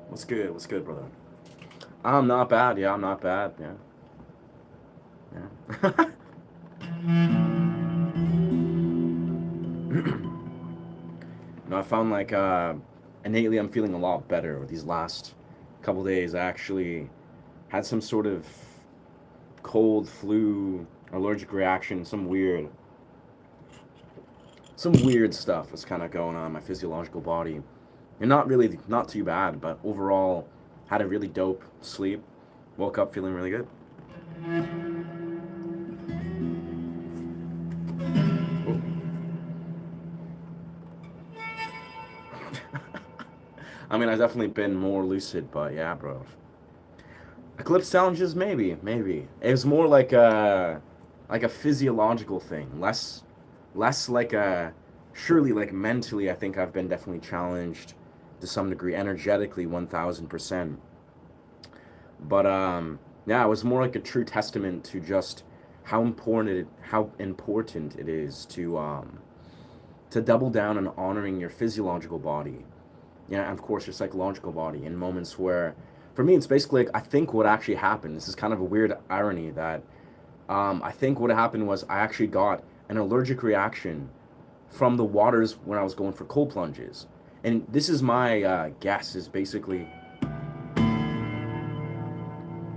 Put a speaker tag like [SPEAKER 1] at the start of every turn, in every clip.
[SPEAKER 1] What's good? What's good, brother? I'm not bad. Yeah, I'm not bad. Yeah, yeah. I found like innately I'm feeling a lot better these last couple days. I actually had some sort of cold, flu, allergic reaction, some weird stuff was kind of going on in my physiological body, and not too bad, but overall had a really dope sleep. Woke up feeling really good. I mean, I've definitely been more lucid, but yeah, bro. Eclipse challenges, maybe. It was more like a physiological thing, less like a, surely like mentally. I think I've been definitely challenged to some degree, energetically, 1,000%. But yeah, it was more like a true testament to just how important it is to double down on honoring your physiological body, yeah, and of course your psychological body in moments where, for me, it's basically like, I think what actually happened. This is kind of a weird irony that I think what happened was I actually got an allergic reaction from the waters when I was going for cold plunges, and this is my guess is basically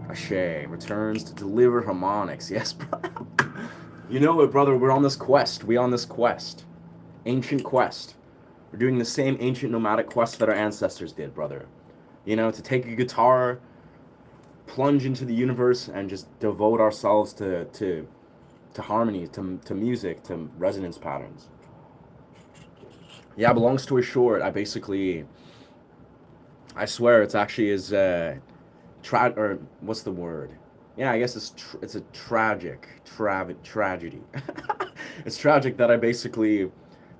[SPEAKER 1] Ashe returns to deliver harmonics. Yes, bro. You know it, brother. We're on this quest. We on this quest, ancient quest. We're doing the same ancient nomadic quest that our ancestors did, brother. You know, to take a guitar, plunge into the universe, and just devote ourselves to harmony, to music, to resonance patterns. Yeah, but long story short, I swear it's actually is or what's the word? Yeah, I guess it's a tragedy. It's tragic that I basically,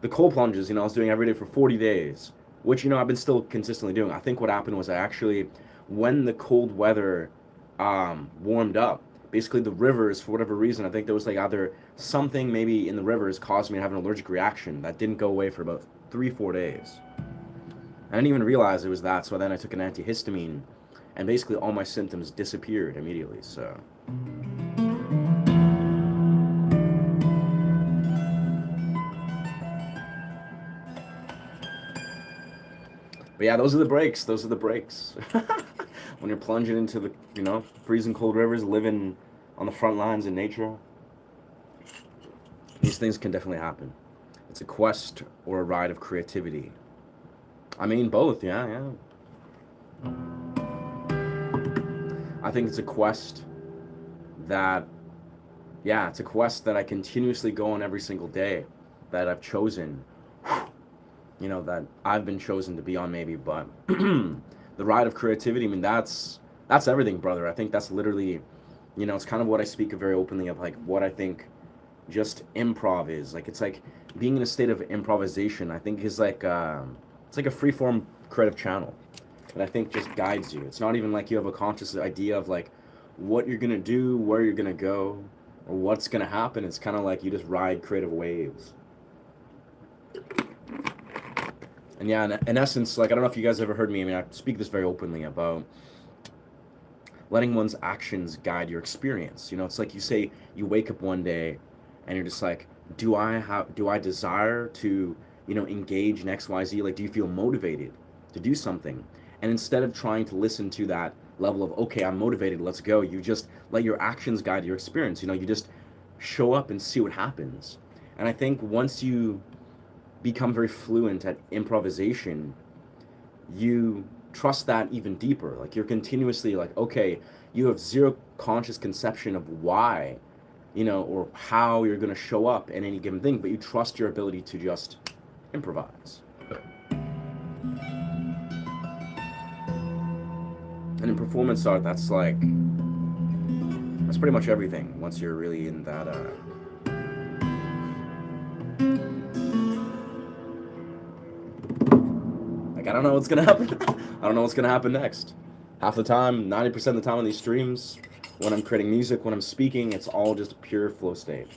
[SPEAKER 1] the cold plunges, I was doing every day for 40 days, which I've been still consistently doing. I think what happened was I actually, when the cold weather warmed up, basically the rivers, for whatever reason, I think there was like either something maybe in the rivers caused me to have an allergic reaction that didn't go away for about 3-4 days. I didn't even realize it was that, so then I took an antihistamine, and basically all my symptoms disappeared immediately. So, but yeah, those are the breaks. Those are the breaks. When you're plunging into the freezing cold rivers, living on the front lines in nature, these things can definitely happen. It's a quest or a ride of creativity. I mean, both. Yeah, yeah. I think it's a quest that, yeah, it's a quest that I continuously go on every single day, that I've chosen, that I've been chosen to be on, maybe. But the ride of creativity, I mean, that's everything, brother. I think that's literally, it's kind of what I speak of very openly of, like, what I think just improv is. Like, it's like being in a state of improvisation, I think, is like, it's like a free form creative channel that I think just guides you. It's not even like you have a conscious idea of like what you're gonna do, where you're gonna go, or what's gonna happen. It's kind of like you just ride creative waves. And yeah, in essence, like, I don't know if you guys ever heard me. I mean, I speak this very openly about letting one's actions guide your experience. It's like you say you wake up one day, and you're just like, do I desire to engage in XYZ? Like, do you feel motivated to do something? And instead of trying to listen to that level of, okay, I'm motivated, let's go, you just let your actions guide your experience. You just show up and see what happens. And I think once you become very fluent at improvisation, you trust that even deeper. Like, you're continuously like, okay, you have zero conscious conception of why, or how you're going to show up in any given thing, but you trust your ability to just improvise. And in performance art, that's pretty much everything once you're really in that like, I don't know what's gonna happen. I don't know what's gonna happen next. Half the time, 90% of the time on these streams, when I'm creating music, when I'm speaking, it's all just a pure flow state.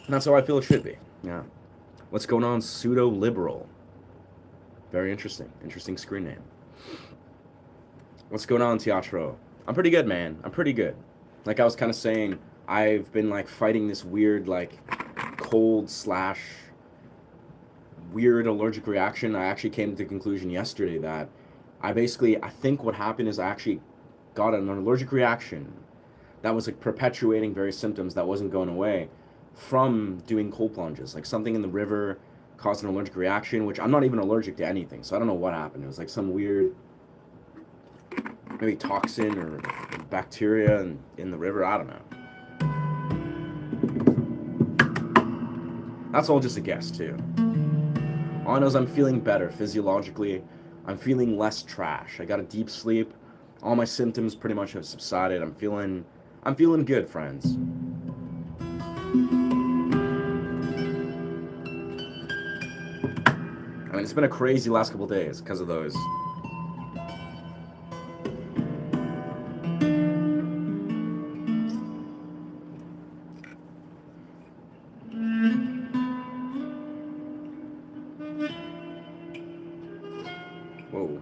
[SPEAKER 1] And that's how I feel it should be. Yeah. What's going on, pseudo liberal? Very interesting. Interesting screen name. What's going on, Teatro? I'm pretty good, man. I'm pretty good. Like I was kind of saying, I've been like fighting this weird cold slash weird allergic reaction. I actually came to the conclusion yesterday that I think what happened is I actually got an allergic reaction that was like perpetuating various symptoms that wasn't going away from doing cold plunges. Like something in the river caused an allergic reaction, which I'm not even allergic to anything, so I don't know what happened. It was like some weird, maybe toxin or bacteria in the river. I don't know. That's all just a guess too. All I know is I'm feeling better physiologically. I'm feeling less trash. I got a deep sleep. All my symptoms pretty much have subsided. I'm feeling good, friends. I mean, it's been a crazy last couple days because of those. Whoa.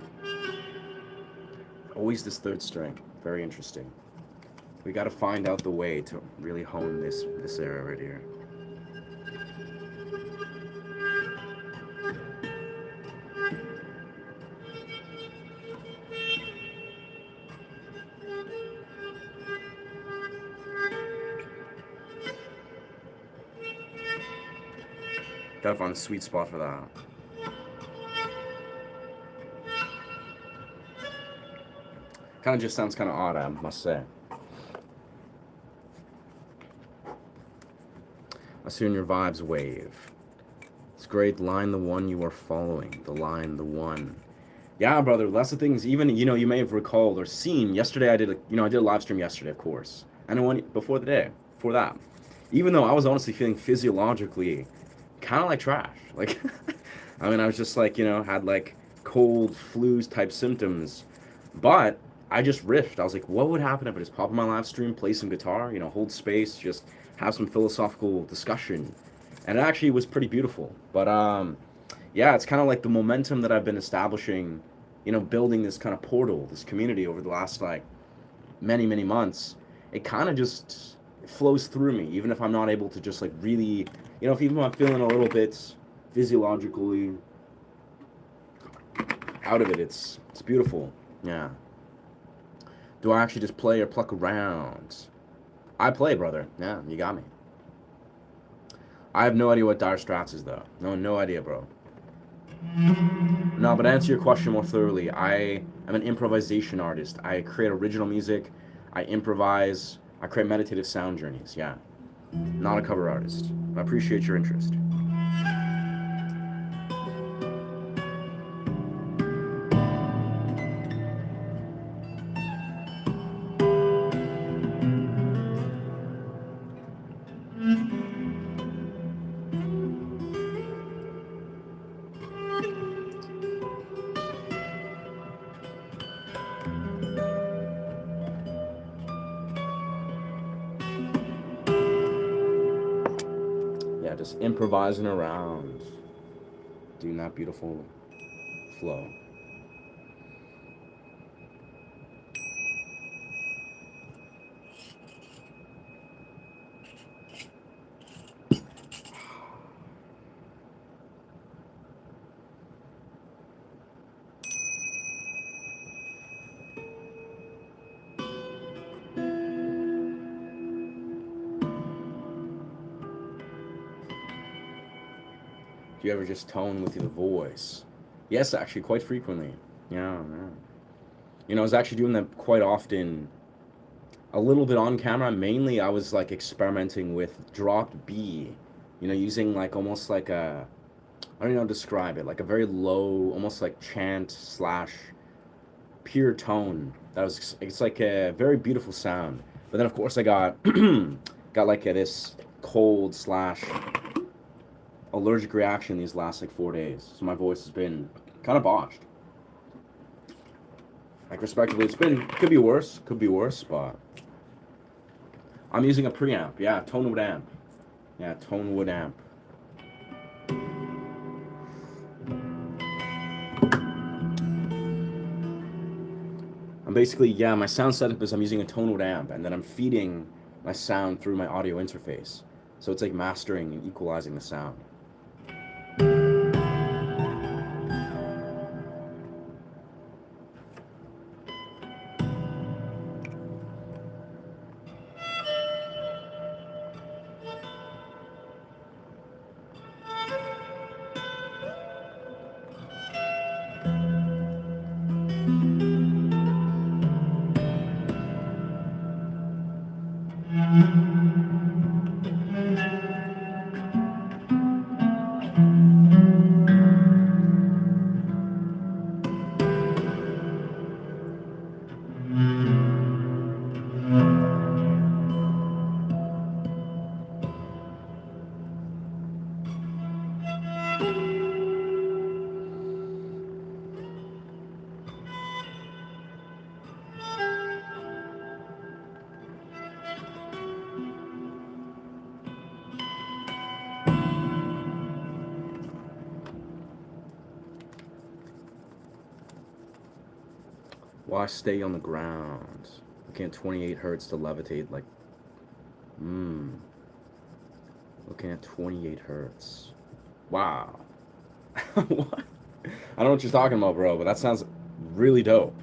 [SPEAKER 1] Always this third string. Very interesting. We got to find out the way to really hone this area right here. Gotta find a sweet spot for that. Kind of just sounds kind of odd, I must say. I see in your vibes wave. It's great. Line the one you are following. The line, the one. Yeah, brother. That's the things. Even you may have recalled or seen yesterday. I did a live stream yesterday, of course, and the one before that. Even though I was honestly feeling physiologically kind of like trash. Like, I mean, I was just had like cold flus type symptoms, but I just riffed. I was like, what would happen if I just pop in my live stream, play some guitar, hold space, just have some philosophical discussion, and it actually was pretty beautiful. But yeah, it's kind of like the momentum that I've been establishing, building this kind of portal, this community over the last many months. It kind of just flows through me, even if I'm not able to just really, if even I'm feeling a little bit physiologically out of it, it's beautiful. Yeah. Do I actually just play or pluck around? I play, brother. Yeah, you got me. I have no idea what Dire Straits is, though. No idea, bro. No, but to answer your question more thoroughly, I am an improvisation artist. I create original music. I improvise. I create meditative sound journeys. Yeah. Not a cover artist. I appreciate your interest. Yeah, just improvising around, doing that beautiful flow. Do you ever just tone with your voice? Yes, actually, quite frequently. Yeah, yeah. You know, I was actually doing that quite often, a little bit on camera. Mainly, I was like experimenting with dropped B. You know, using like almost like a, I don't know how to describe it, like a very low, almost like chant slash pure tone. That was, it's like a very beautiful sound. But then of course I got got like this cold slash allergic reaction these last like 4 days. So my voice has been kind of botched. Like respectively, it's been, could be worse, but I'm using a preamp. Yeah, Tonewood amp. Yeah, Tonewood amp. I'm basically, yeah, my sound setup is I'm using a Tonewood amp, and then I'm feeding my sound through my audio interface. So it's like mastering and equalizing the sound. Why stay on the ground? Looking at 28 hertz to levitate, like, looking at 28 hertz. Wow. What? I don't know what you're talking about, bro, but that sounds really dope.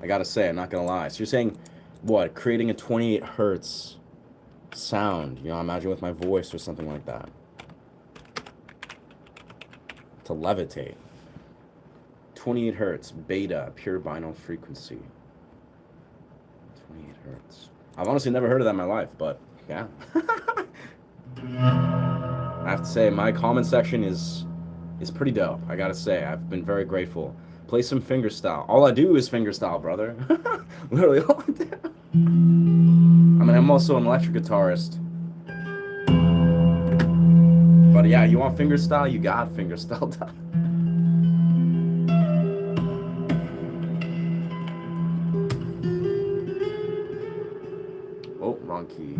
[SPEAKER 1] I gotta say, I'm not gonna lie. So you're saying, what, creating a 28 hertz sound, you know, imagine with my voice or something like that. To levitate. 28 hertz, beta, pure binaural frequency. 28 hertz. I've honestly never heard of that in my life, but yeah. I have to say, my comment section is pretty dope. I gotta say, I've been very grateful. Play some fingerstyle. All I do is fingerstyle, brother. Literally all I do. I mean, I'm also an electric guitarist. But yeah, you want fingerstyle? You got fingerstyle. Oh, wrong key.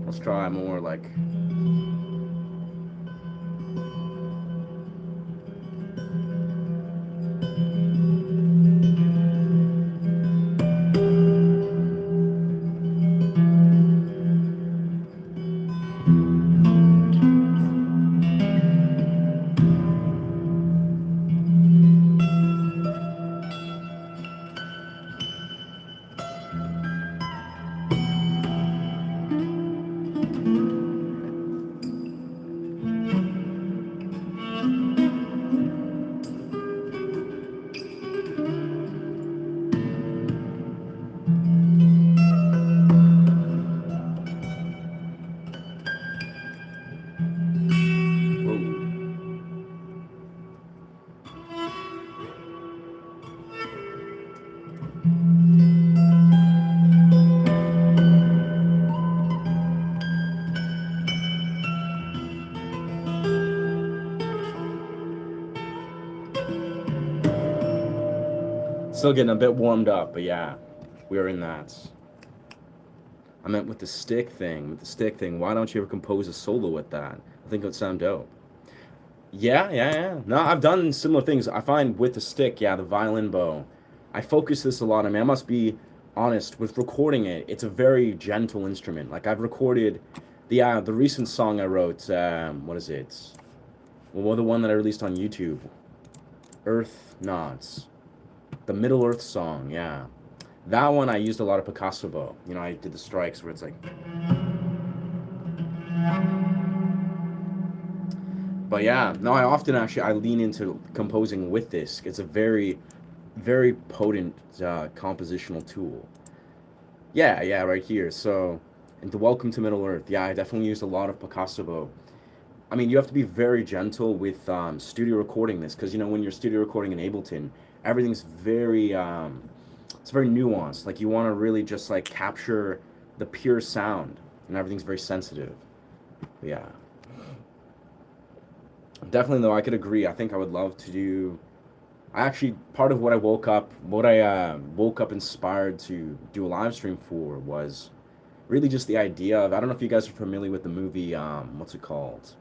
[SPEAKER 1] Let's try more like... Still getting a bit warmed up, but yeah, we're in that. I meant with the stick thing, why don't you ever compose a solo with that? I think it would sound dope. Yeah. No, I've done similar things. I find with the stick, yeah, the violin bow, I focus this a lot. I mean, I must be honest with recording it. It's a very gentle instrument. Like I've recorded the recent song I wrote. What is it? Well, the one that I released on YouTube, Earth Nods, the Middle Earth song. Yeah, that one I used a lot of Picasso bow. You know, I did the strikes where it's like. But yeah, no, I often actually I lean into composing with this. It's a very, very potent compositional tool. Yeah, yeah, right here. So, and the Welcome to Middle Earth. Yeah, I definitely used a lot of Picasso bow. I mean, you have to be very gentle with studio recording this because you know when you're studio recording in Ableton, everything's very it's very nuanced. Like you want to really just like capture the pure sound, and everything's very sensitive. Yeah, definitely though I could agree. I think I would love to do. I actually part of what I woke up inspired to do a live stream for was really just the idea of I don't know if you guys are familiar with the movie what's it called?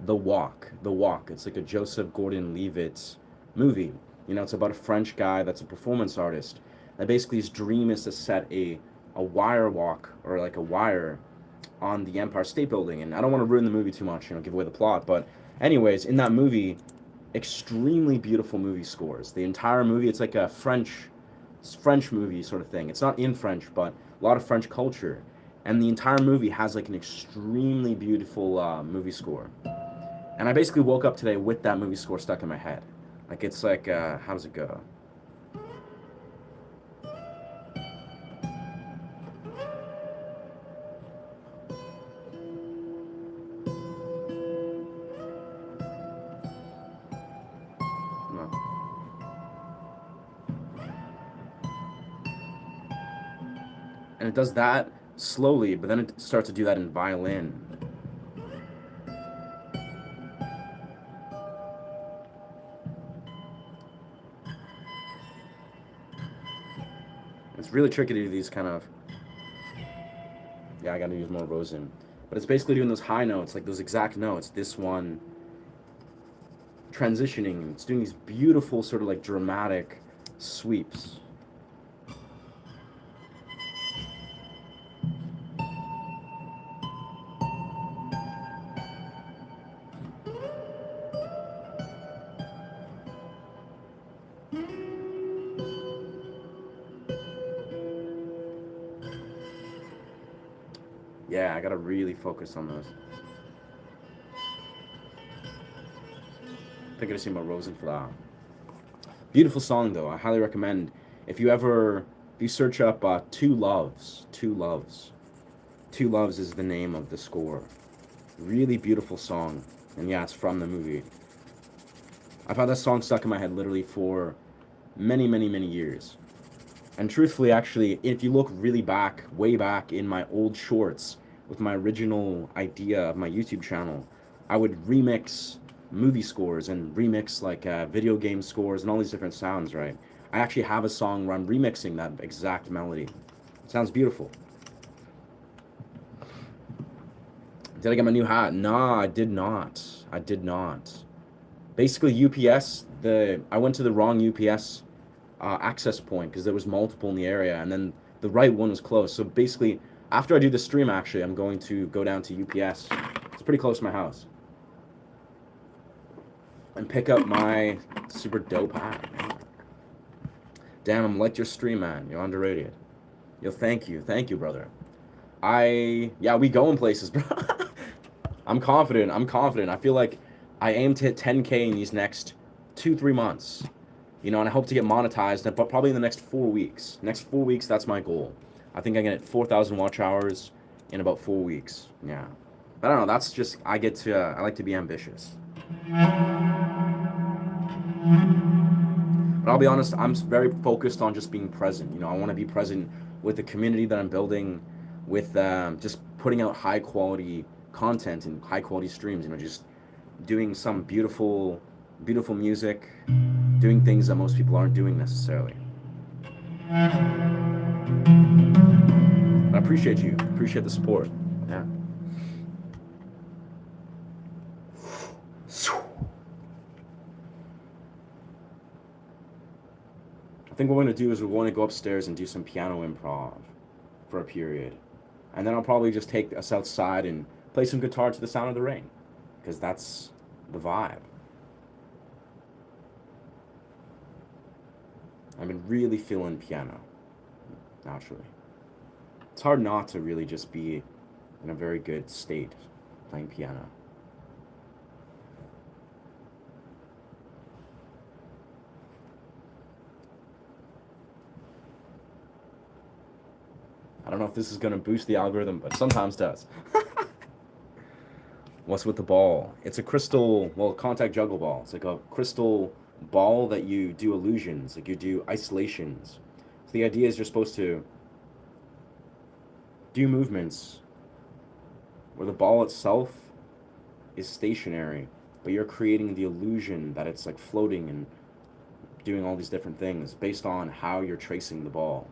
[SPEAKER 1] The Walk. The Walk. It's like a Joseph Gordon-Levitt movie. You know, it's about a French guy that's a performance artist. That basically his dream is to set a wire walk or like a wire on the Empire State Building. And I don't want to ruin the movie too much, you know, give away the plot. But anyways, in that movie, extremely beautiful movie scores. The entire movie, it's like a French movie sort of thing. It's not in French, but a lot of French culture. And the entire movie has like an extremely beautiful movie score. And I basically woke up today with that movie score stuck in my head. Like it's like, how does it go? No. And it does that slowly, but then it starts to do that in violin. It's really tricky to do these kind of. Yeah, I gotta use more rosin. But it's basically doing those high notes, like those exact notes. This one transitioning. It's doing these beautiful, sort of like dramatic sweeps. Yeah, I gotta really focus on those. I think I just need more rosin for that. Beautiful song though. I highly recommend if you ever if you search up Two Loves. Two Loves is the name of the score. Really beautiful song. And yeah, it's from the movie. I've had that song stuck in my head literally for many, many, many years. And truthfully, actually, if you look really back, way back in my old shorts with my original idea of my YouTube channel, I would remix movie scores and remix like video game scores and all these different sounds, right? I actually have a song where I'm remixing that exact melody. It sounds beautiful. Did I get my new hat? Nah, I did not. I did not. Basically, UPS, I went to the wrong UPS access point because there was multiple in the area, and then the right one was closed. So basically, after I do the stream, actually, I'm going to go down to UPS. It's pretty close to my house, and pick up my super dope hat. Damn, I'm like your stream, man. You're underrated. Yo, thank you, brother. Yeah, we going places, bro. I'm confident. I'm confident. I feel like I aim to hit 10K in these next 2-3 months. You know, and I hope to get monetized, but probably in the next 4 weeks. Next 4 weeks, that's my goal. I think I get 4,000 watch hours in about 4 weeks. Yeah, but I don't know. That's just I get to. I like to be ambitious. But I'll be honest, I'm very focused on just being present. You know, I want to be present with the community that I'm building, with just putting out high quality content and high quality streams. You know, just doing some beautiful, beautiful music, doing things that most people aren't doing necessarily. But I appreciate you. Appreciate the support. Yeah. I think what we're going to do is we're going to go upstairs and do some piano improv for a period. And then I'll probably just take us outside and play some guitar to the sound of the rain. Because that's the vibe. I've been really feeling piano, naturally. It's hard not to really just be in a very good state playing piano. I don't know if this is going to boost the algorithm, but sometimes does. What's with the ball? It's a crystal, well, contact juggle ball. It's like a crystal ball that you do illusions, like you do isolations. So the idea is you're supposed to do movements where the ball itself is stationary, but you're creating the illusion that it's like floating and doing all these different things based on how you're tracing the ball.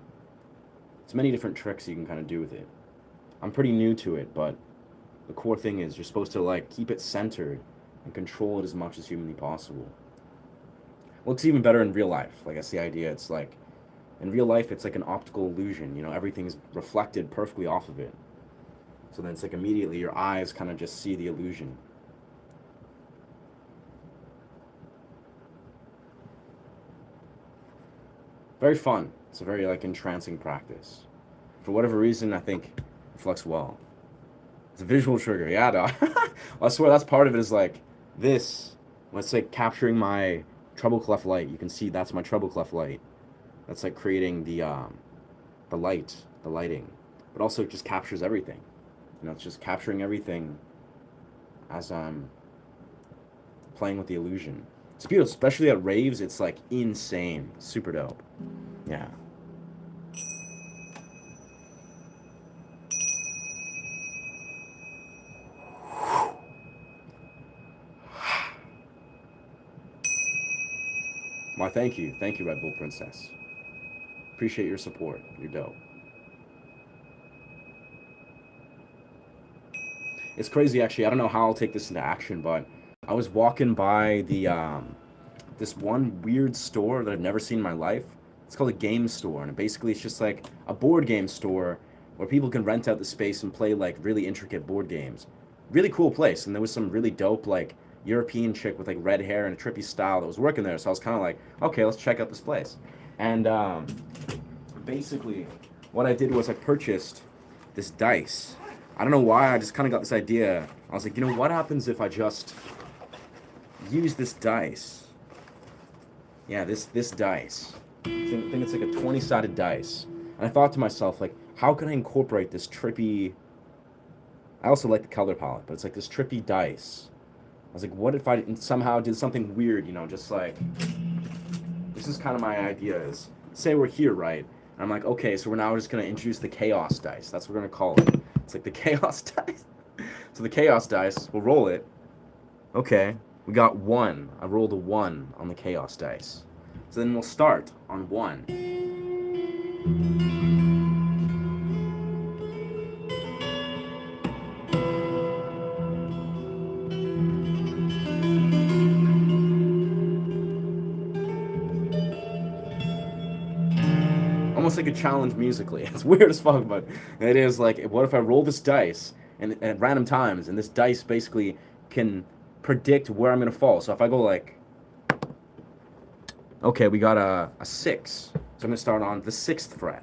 [SPEAKER 1] There's many different tricks you can kind of do with it. I'm pretty new to it, but the core thing is you're supposed to like keep it centered and control it as much as humanly possible. Looks even better in real life. Like that's the idea. It's like in real life it's like an optical illusion, you know, everything's reflected perfectly off of it. So then it's like immediately your eyes kind of just see the illusion. Very fun. It's a very like entrancing practice. For whatever reason, I think it reflects well. It's a visual trigger, yeah, dog. I swear that's part of it is like this. When it's like capturing my treble clef light, you can see that's my treble clef light. That's like creating the light, the lighting. But also it just captures everything. You know, it's just capturing everything as I'm playing with the illusion. It's beautiful, especially at raves. It's like insane, super dope. Yeah. Why, thank you, Red Bull Princess. Appreciate your support. You're dope. It's crazy, actually. I don't know how I'll take this into action, but I was walking by the this one weird store that I've never seen in my life. It's called a game store, and basically it's just like a board game store where people can rent out the space and play like really intricate board games. Really cool place, and there was some really dope like European chick with like red hair and a trippy style that was working there. So I was kind of like, okay, let's check out this place. And basically, what I did was I purchased this dice. I don't know why, I just kind of got this idea. I was like, you know, what happens if I just use this dice? Yeah, this dice. I think it's like a 20-sided dice. And I thought to myself, like, how can I incorporate this trippy... I also like the color palette, but it's like this trippy dice. I was like, what if I somehow did something weird, you know, just like... This is kind of my idea is, say we're here, right? And I'm like, okay, so we're now just going to introduce the chaos dice. That's what we're going to call it. It's like the chaos dice. So the chaos dice, we'll roll it. Okay, we got 1. I rolled a 1 on the chaos dice. So then we'll start on 1. Almost like a challenge musically. It's weird as fuck, but it is like, what if I roll this dice and at random times, and this dice basically can predict where I'm gonna fall. So if I go like, okay, we got a 6, so I'm gonna start on the 6th fret.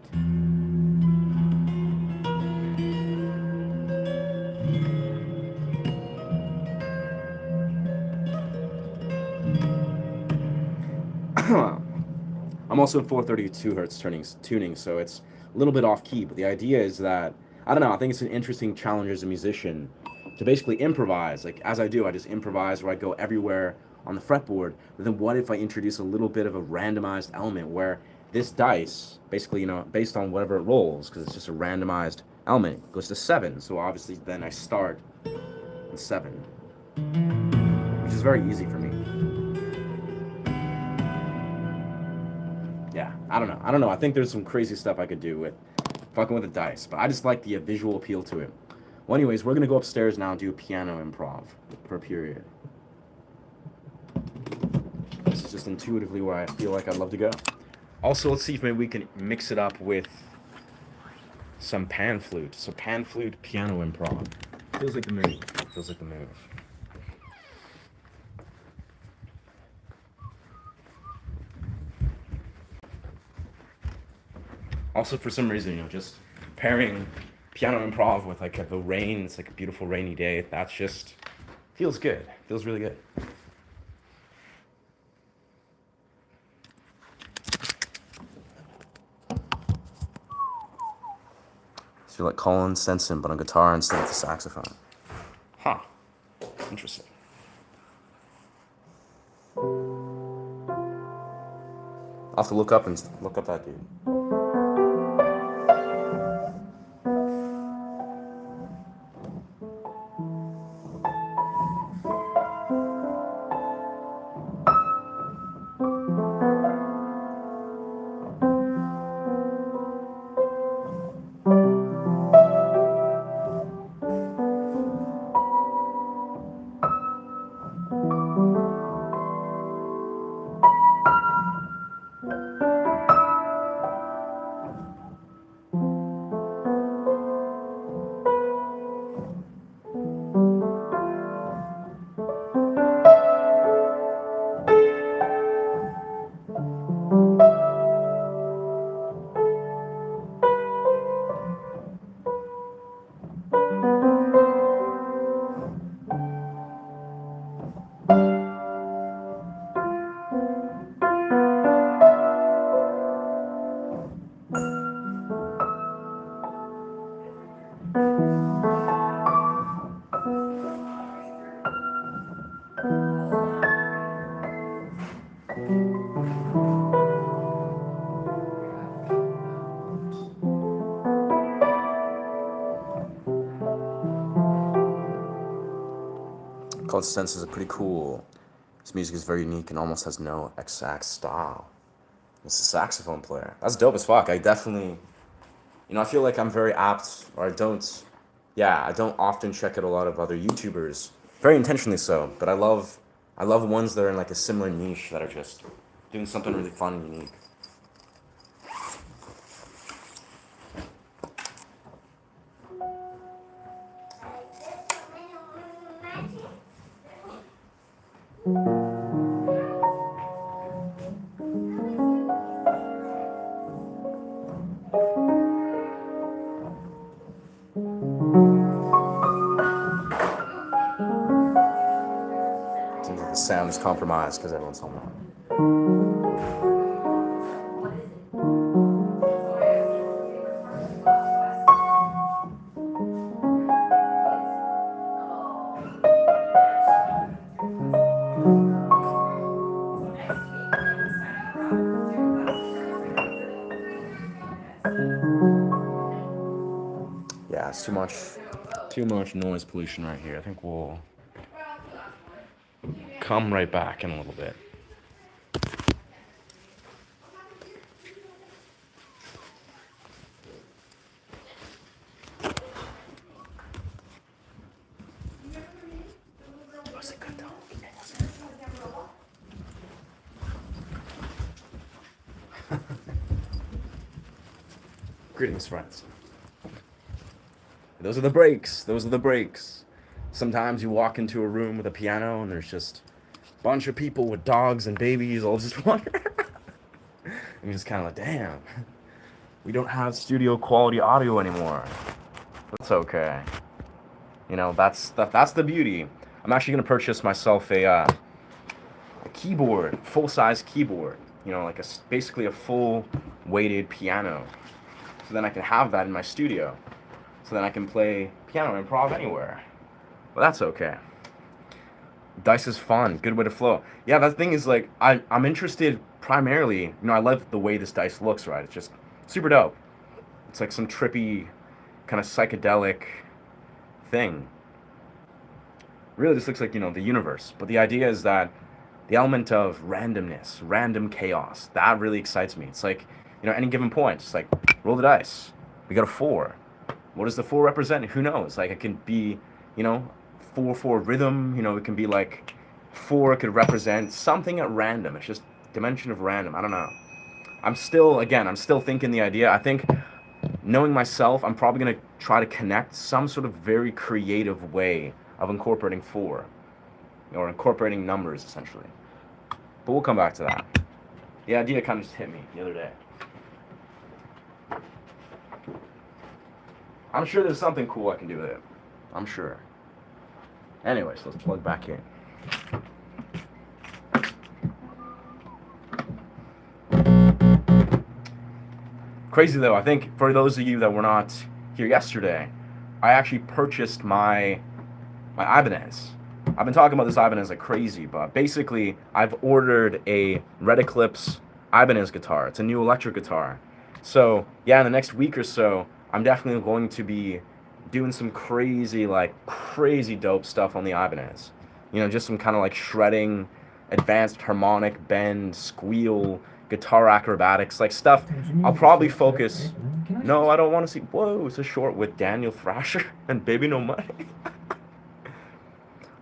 [SPEAKER 1] I'm also in 432 hertz tuning, so it's a little bit off key, but the idea is that, I don't know, I think it's an interesting challenge as a musician to basically improvise. Like, as I do, I just improvise where I go everywhere on the fretboard, but then what if I introduce a little bit of a randomized element where this dice, basically, you know, based on whatever it rolls, because it's just a randomized element, goes to 7, so obviously then I start with 7, which is very easy for me. Yeah, I don't know. I think there's some crazy stuff I could do with fucking with the dice, but I just like the visual appeal to it. Well, anyways, we're gonna go upstairs now and do piano improv for a period. This is just intuitively where I feel like I'd love to go. Also, let's see if maybe we can mix it up with some pan flute. So pan flute, piano improv. Feels like the move. Feels like the move. Also, for some reason, just pairing piano improv with like the rain. It's like a beautiful rainy day. That's just feels good. Feels really good. So you're like Colin Stenson, but on guitar instead of the saxophone. Huh. Interesting. I'll have to look up that dude. Colin Stenson is a pretty cool. His music is very unique and almost has no exact style. It's a saxophone player. That's dope as fuck. I definitely, I feel like I'm very apt, or I don't often check out a lot of other YouTubers, very intentionally so. But I love ones that are in like a similar niche that are just doing something really fun and unique. Seems like the sound is compromised because everyone's home now. Yeah, it's too much noise pollution right here. I think we'll come right back in a little bit. Greetings, friends. Those are the breaks. Those are the breaks. Sometimes you walk into a room with a piano and there's just a bunch of people with dogs and babies all just wandering. And you're just kind of like, damn, we don't have studio quality audio anymore. That's okay. That's the beauty. I'm actually gonna purchase myself a keyboard, full size keyboard. Like basically a full weighted piano. So then I can have that in my studio. So then I can play piano improv anywhere. But that's okay. Dice is fun. Good way to flow. Yeah, that thing is like, I'm interested primarily, I love the way this dice looks, right? It's just super dope. It's like some trippy, kind of psychedelic thing. Really, this looks like, the universe. But the idea is that the element of randomness, random chaos, that really excites me. It's like, any given point, it's like, roll the dice. We got a 4. What does the 4 represent? Who knows? Like, it could be, 4/4 rhythm. It can be like 4 could represent something at random. It's just dimension of random. I don't know. I'm still thinking the idea. I think knowing myself, I'm probably gonna try to connect some sort of very creative way of incorporating four, or incorporating numbers essentially. But we'll come back to that. The idea kind of just hit me the other day. I'm sure there's something cool I can do with it. I'm sure. Anyways, let's plug back in. Crazy though, I think for those of you that were not here yesterday, I actually purchased my Ibanez. I've been talking about this Ibanez like crazy, but basically I've ordered a Red Eclipse Ibanez guitar. It's a new electric guitar. So yeah, in the next week or so, I'm definitely going to be doing some crazy dope stuff on the Ibanez. You know, just some kind of like shredding, advanced harmonic bend, squeal, guitar acrobatics, like stuff. I'll probably focus. No, I don't want to see. Whoa, it's a short with Daniel Thrasher and Baby No Money.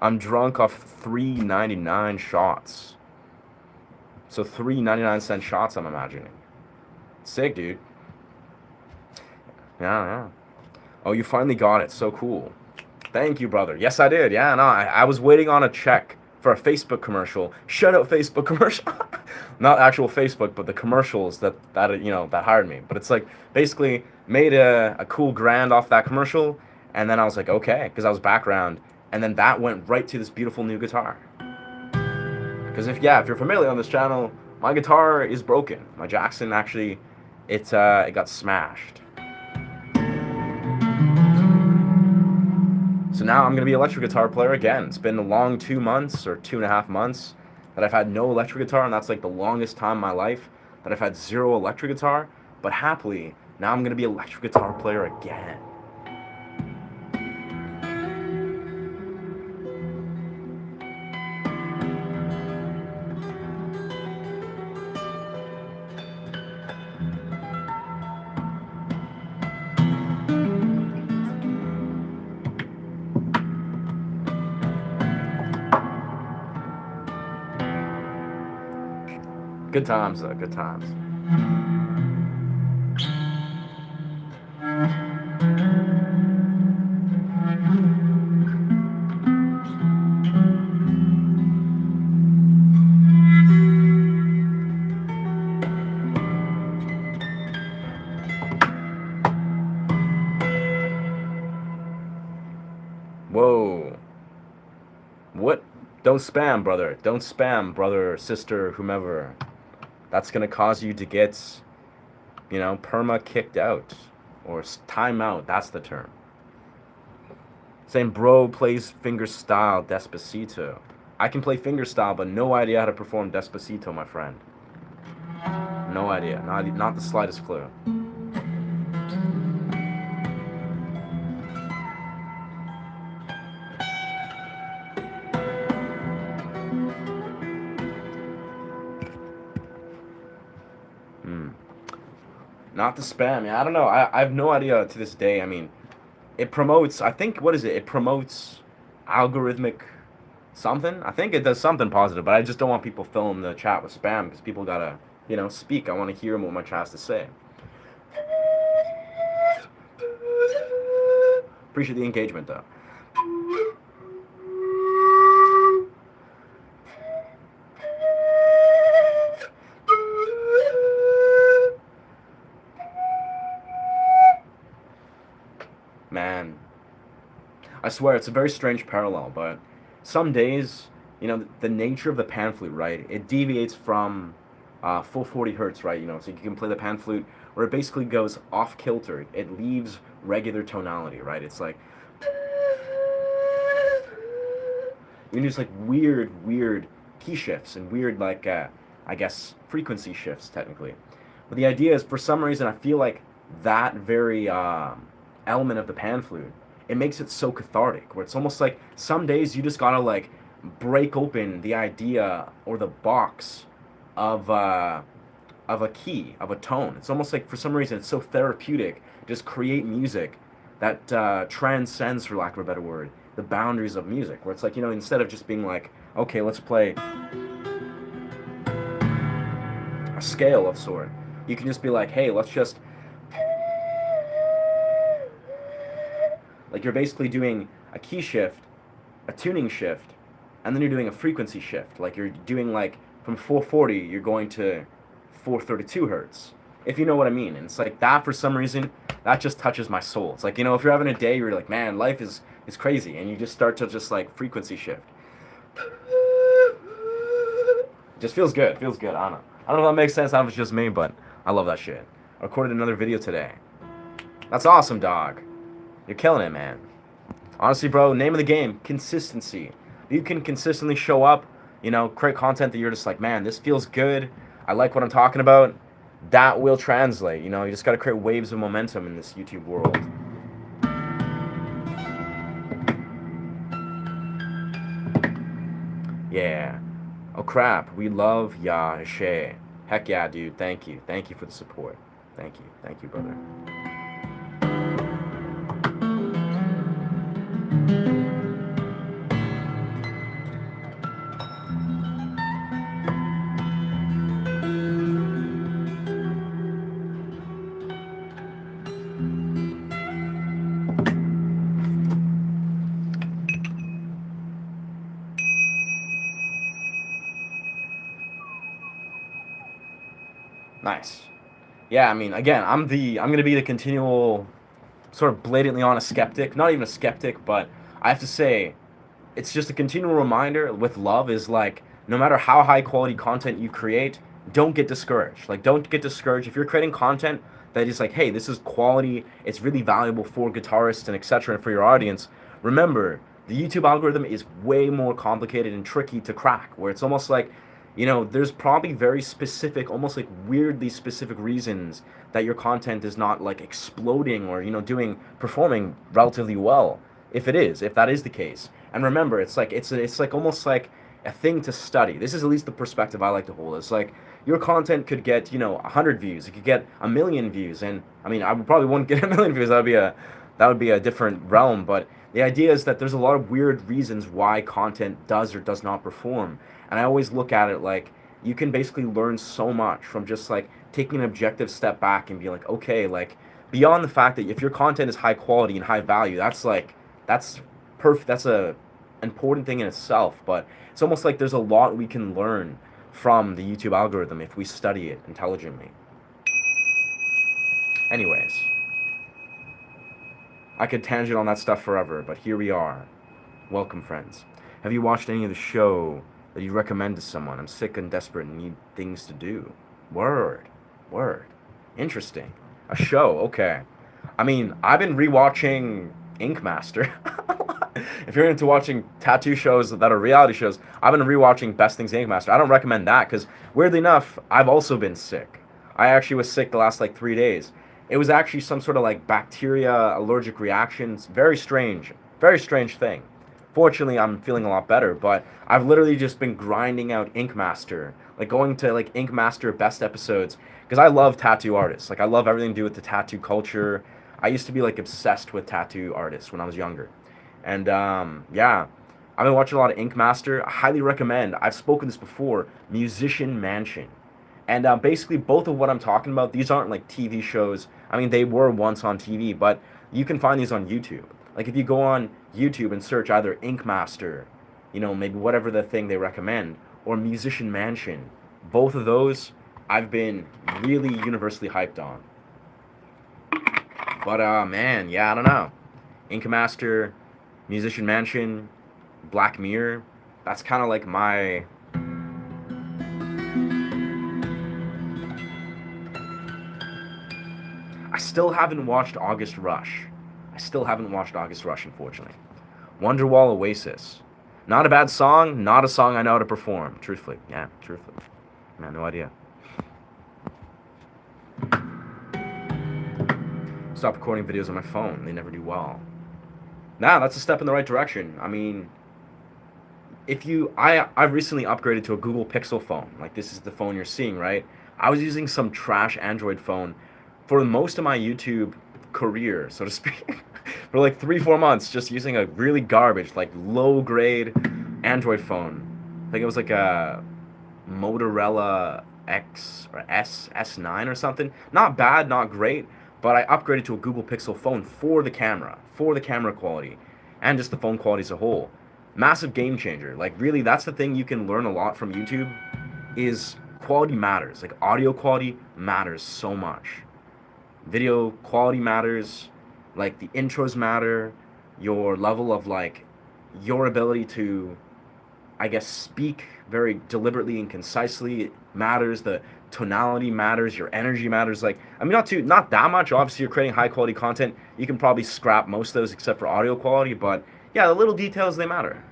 [SPEAKER 1] I'm drunk off $3.99 shots. So 3.99 shots, I'm imagining. Sick, dude. Yeah. Oh, you finally got it. So cool. Thank you, brother. Yes, I did. Yeah, no, I was waiting on a check for a Facebook commercial. Shout out Facebook commercial. Not actual Facebook, but the commercials that hired me. But it's like basically made a cool grand off that commercial, and then I was like, okay, because I was background, and then that went right to this beautiful new guitar. Because if you're familiar on this channel, my guitar is broken. My Jackson actually, it got smashed. So now I'm going to be an electric guitar player again. It's been a long 2 months or 2.5 months that I've had no electric guitar, and that's like the longest time in my life that I've had zero electric guitar. But happily, now I'm going to be an electric guitar player again. Good times, though. Good times. Whoa. What? Don't spam, brother. Don't spam, brother, sister, whomever. That's going to cause you to get, perma kicked out. Or time out. That's the term. Saying bro plays fingerstyle Despacito. I can play fingerstyle, but no idea how to perform Despacito, my friend. No idea. Not the slightest clue. Not the spam. Yeah, I don't know. I have no idea to this day. I mean, it promotes, I think, what is it? It promotes algorithmic something. I think it does something positive, but I just don't want people filling the chat with spam because people gotta, speak. I want to hear what my chat has to say. Appreciate the engagement, though. Man, I swear it's a very strange parallel, but some days, the nature of the pan flute, right? It deviates from full 40 hertz, right? So you can play the pan flute where it basically goes off kilter. It leaves regular tonality, right? It's like you can use like weird key shifts and weird I guess frequency shifts technically. But the idea is, for some reason, I feel like that very element of the pan flute, it makes it so cathartic, where it's almost like some days you just gotta like break open the idea or the box of a key, of a tone. It's almost like for some reason it's so therapeutic. Just create music that transcends, for lack of a better word, the boundaries of music, where it's like, instead of just being like, okay, let's play a scale of sort, You can just be like, hey, let's just, like, you're basically doing a key shift, a tuning shift, and then you're doing a frequency shift. Like, you're doing, like, from 440, you're going to 432 hertz, if you know what I mean. And it's like that, for some reason, that just touches my soul. It's like, you know, if you're having a day, you're like, man, life is crazy, and you just start to just, like, frequency shift. Just feels good. Feels good. I don't know. I don't know if that makes sense. I don't know if it's just me, but I love that shit. I recorded another video today. That's awesome, dog. You're killing it, man. Honestly, bro, name of the game, consistency. You can consistently show up, you know, create content that you're just like, man, this feels good. I like what I'm talking about. That will translate, you know. You just got to create waves of momentum in this YouTube world. Yeah. Oh, crap. We love ya, Shay. Heck yeah, dude. Thank you. Thank you for the support. Thank you. Thank you, brother. Nice. Yeah, I mean, again, I'm gonna be the continual, sort of blatantly honest skeptic. Not even a skeptic, but I have to say, it's just a continual reminder with love is like, no matter how high quality content you create, don't get discouraged. Like, don't get discouraged if you're creating content that is like, hey, this is quality, it's really valuable for guitarists and etc. and for your audience. Remember, the YouTube algorithm is way more complicated and tricky to crack, where it's almost like, you know, there's probably very specific, almost like weirdly specific reasons that your content is not like exploding or, you know, performing relatively well. If that is the case. And remember, it's like it's like almost like a thing to study. This is at least the perspective I like to hold. It's like your content could get, you know, 100 views. It could get 1,000,000 views. And I mean, I probably wouldn't get 1,000,000 views. That would be a different realm. But the idea is that there's a lot of weird reasons why content does or does not perform. And I always look at it like you can basically learn so much from just like taking an objective step back and be like, okay, like beyond the fact that if your content is high quality and high value, that's perfect. That's a important thing in itself. But it's almost like there's a lot we can learn from the YouTube algorithm if we study it intelligently. Anyways, I could tangent on that stuff forever, but here we are. Welcome, friends. Have you watched any of the show that you recommend to someone? I'm sick and desperate and need things to do. Word. Interesting. A show, okay. I mean, I've been rewatching Ink Master. If you're into watching tattoo shows that are reality shows, I've been rewatching Best Things Ink Master. I don't recommend that because, weirdly enough, I've also been sick. I actually was sick the last like 3 days. It was actually some sort of like bacteria allergic reactions. Very strange thing. Fortunately, I'm feeling a lot better, but I've literally just been grinding out Ink Master, like going to like Ink Master best episodes, because I love tattoo artists. Like I love everything to do with the tattoo culture. I used to be like obsessed with tattoo artists when I was younger. And yeah, I've been watching a lot of Ink Master. I highly recommend. I've spoken this before. Musician Mansion. And basically both of what I'm talking about, these aren't like TV shows. I mean, they were once on TV, but you can find these on YouTube. Like if you go on YouTube and search either Ink Master, you know, maybe whatever the thing they recommend, or Musician Mansion, both of those I've been really universally hyped on. But man, yeah, I don't know. Ink Master, Musician Mansion, Black Mirror, that's kind of like my... I still haven't watched August Rush. Unfortunately. Wonderwall Oasis. Not a bad song, not a song I know how to perform. Truthfully. Man, no idea. Stop recording videos on my phone. They never do well. Nah, that's a step in the right direction. I mean, I recently upgraded to a Google Pixel phone. Like, this is the phone you're seeing, right? I was using some trash Android phone for most of my YouTube career, so to speak. For like 3-4 months, just using a really garbage, like low-grade Android phone. I think it was like a Motorola X or S9 or something. Not bad, not great, but I upgraded to a Google Pixel phone for the camera quality, and just the phone quality as a whole. Massive game changer. Like really, that's the thing you can learn a lot from YouTube, is quality matters. Like audio quality matters so much. Video quality matters. Like the intros matter. Your level of like your ability to, I guess, speak very deliberately and concisely matters. The tonality matters. Your energy matters. Like, I mean, not that much. Obviously, you're creating high quality content. You can probably scrap most of those except for audio quality. But yeah, the little details, they matter.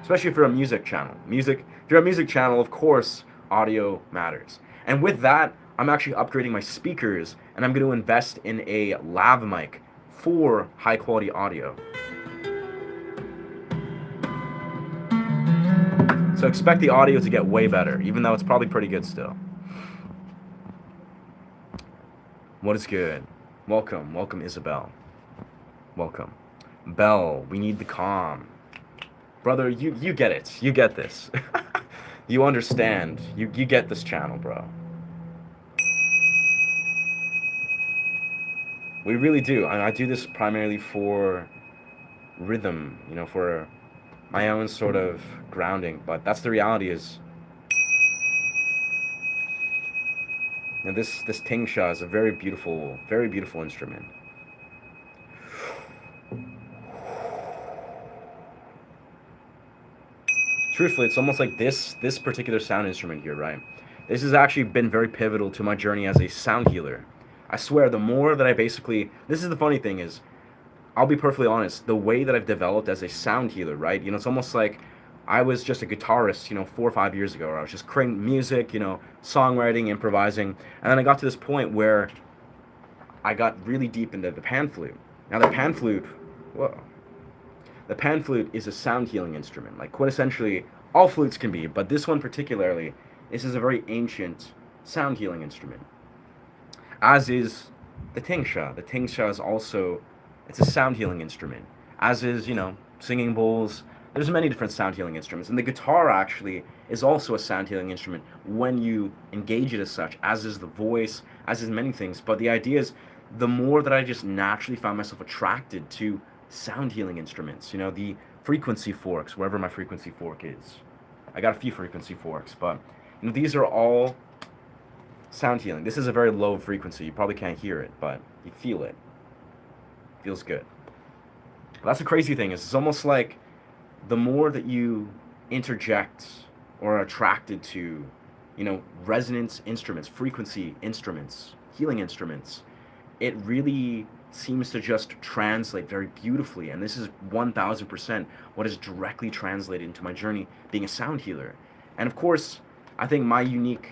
[SPEAKER 1] Especially if you're a music channel. If you're a music channel, of course, audio matters. And with that, I'm actually upgrading my speakers, and I'm going to invest in a lav mic for high quality audio. So expect the audio to get way better, even though it's probably pretty good still. What is good? Welcome Isabel. Welcome. Bell, we need the calm. Brother, you get it. You get this. You understand. You get this channel, bro. We really do. I do this primarily for rhythm, you know, for my own sort of grounding. But that's the reality is. And this tingsha is a very beautiful instrument. Truthfully, it's almost like this particular sound instrument here, right? This has actually been very pivotal to my journey as a sound healer. I swear, the more that I basically, this is the funny thing is, I'll be perfectly honest, the way that I've developed as a sound healer, right? You know, it's almost like I was just a guitarist, you know, 4 or 5 years ago, where I was just creating music, you know, songwriting, improvising, and then I got to this point where I got really deep into the pan flute. Now the pan flute, whoa. The pan flute is a sound healing instrument. Like quintessentially, all flutes can be, but this one particularly, this is a very ancient sound healing instrument. As is the tingsha. The tingsha is also, it's a sound healing instrument. As is, you know, singing bowls. There's many different sound healing instruments. And the guitar actually is also a sound healing instrument when you engage it as such, as is the voice, as is many things. But the idea is, the more that I just naturally found myself attracted to sound healing instruments, you know, the frequency forks, wherever my frequency fork is. I got a few frequency forks, but you know, these are all sound healing. This is a very low frequency. You probably can't hear it, but you feel it. Feels good. But that's the crazy thing, is it's almost like the more that you interject or are attracted to, you know, resonance instruments, frequency instruments, healing instruments, it really seems to just translate very beautifully. And this is 1000% what is directly translated into my journey being a sound healer. And of course, I think my unique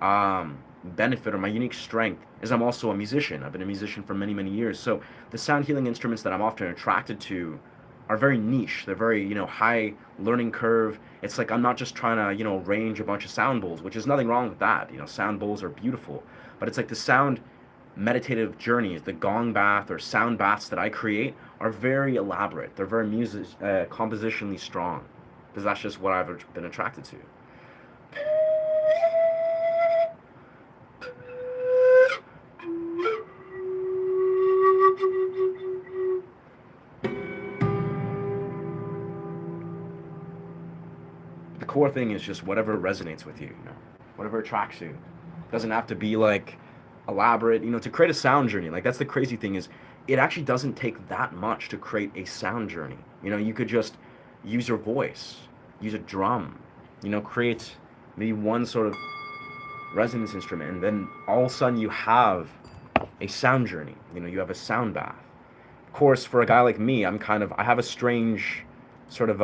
[SPEAKER 1] benefit or my unique strength is I'm also a musician. I've been a musician for many, many years. So the sound healing instruments that I'm often attracted to are very niche. They're very, you know, high learning curve. It's like I'm not just trying to, you know, arrange a bunch of sound bowls, which is nothing wrong with that. You know, sound bowls are beautiful. But it's like the sound meditative journeys, the gong bath or sound baths that I create are very elaborate. They're very compositionally strong, because that's just what I've been attracted to. The core thing is just whatever resonates with you, you know, whatever attracts you. It doesn't have to be like elaborate, you know, to create a sound journey. Like, that's the crazy thing, is it actually doesn't take that much to create a sound journey. You know, you could just use your voice, use a drum, you know, create maybe one sort of resonance instrument, and then all of a sudden you have a sound journey. You know, you have a sound bath. Of course, for a guy like me, I have a strange sort of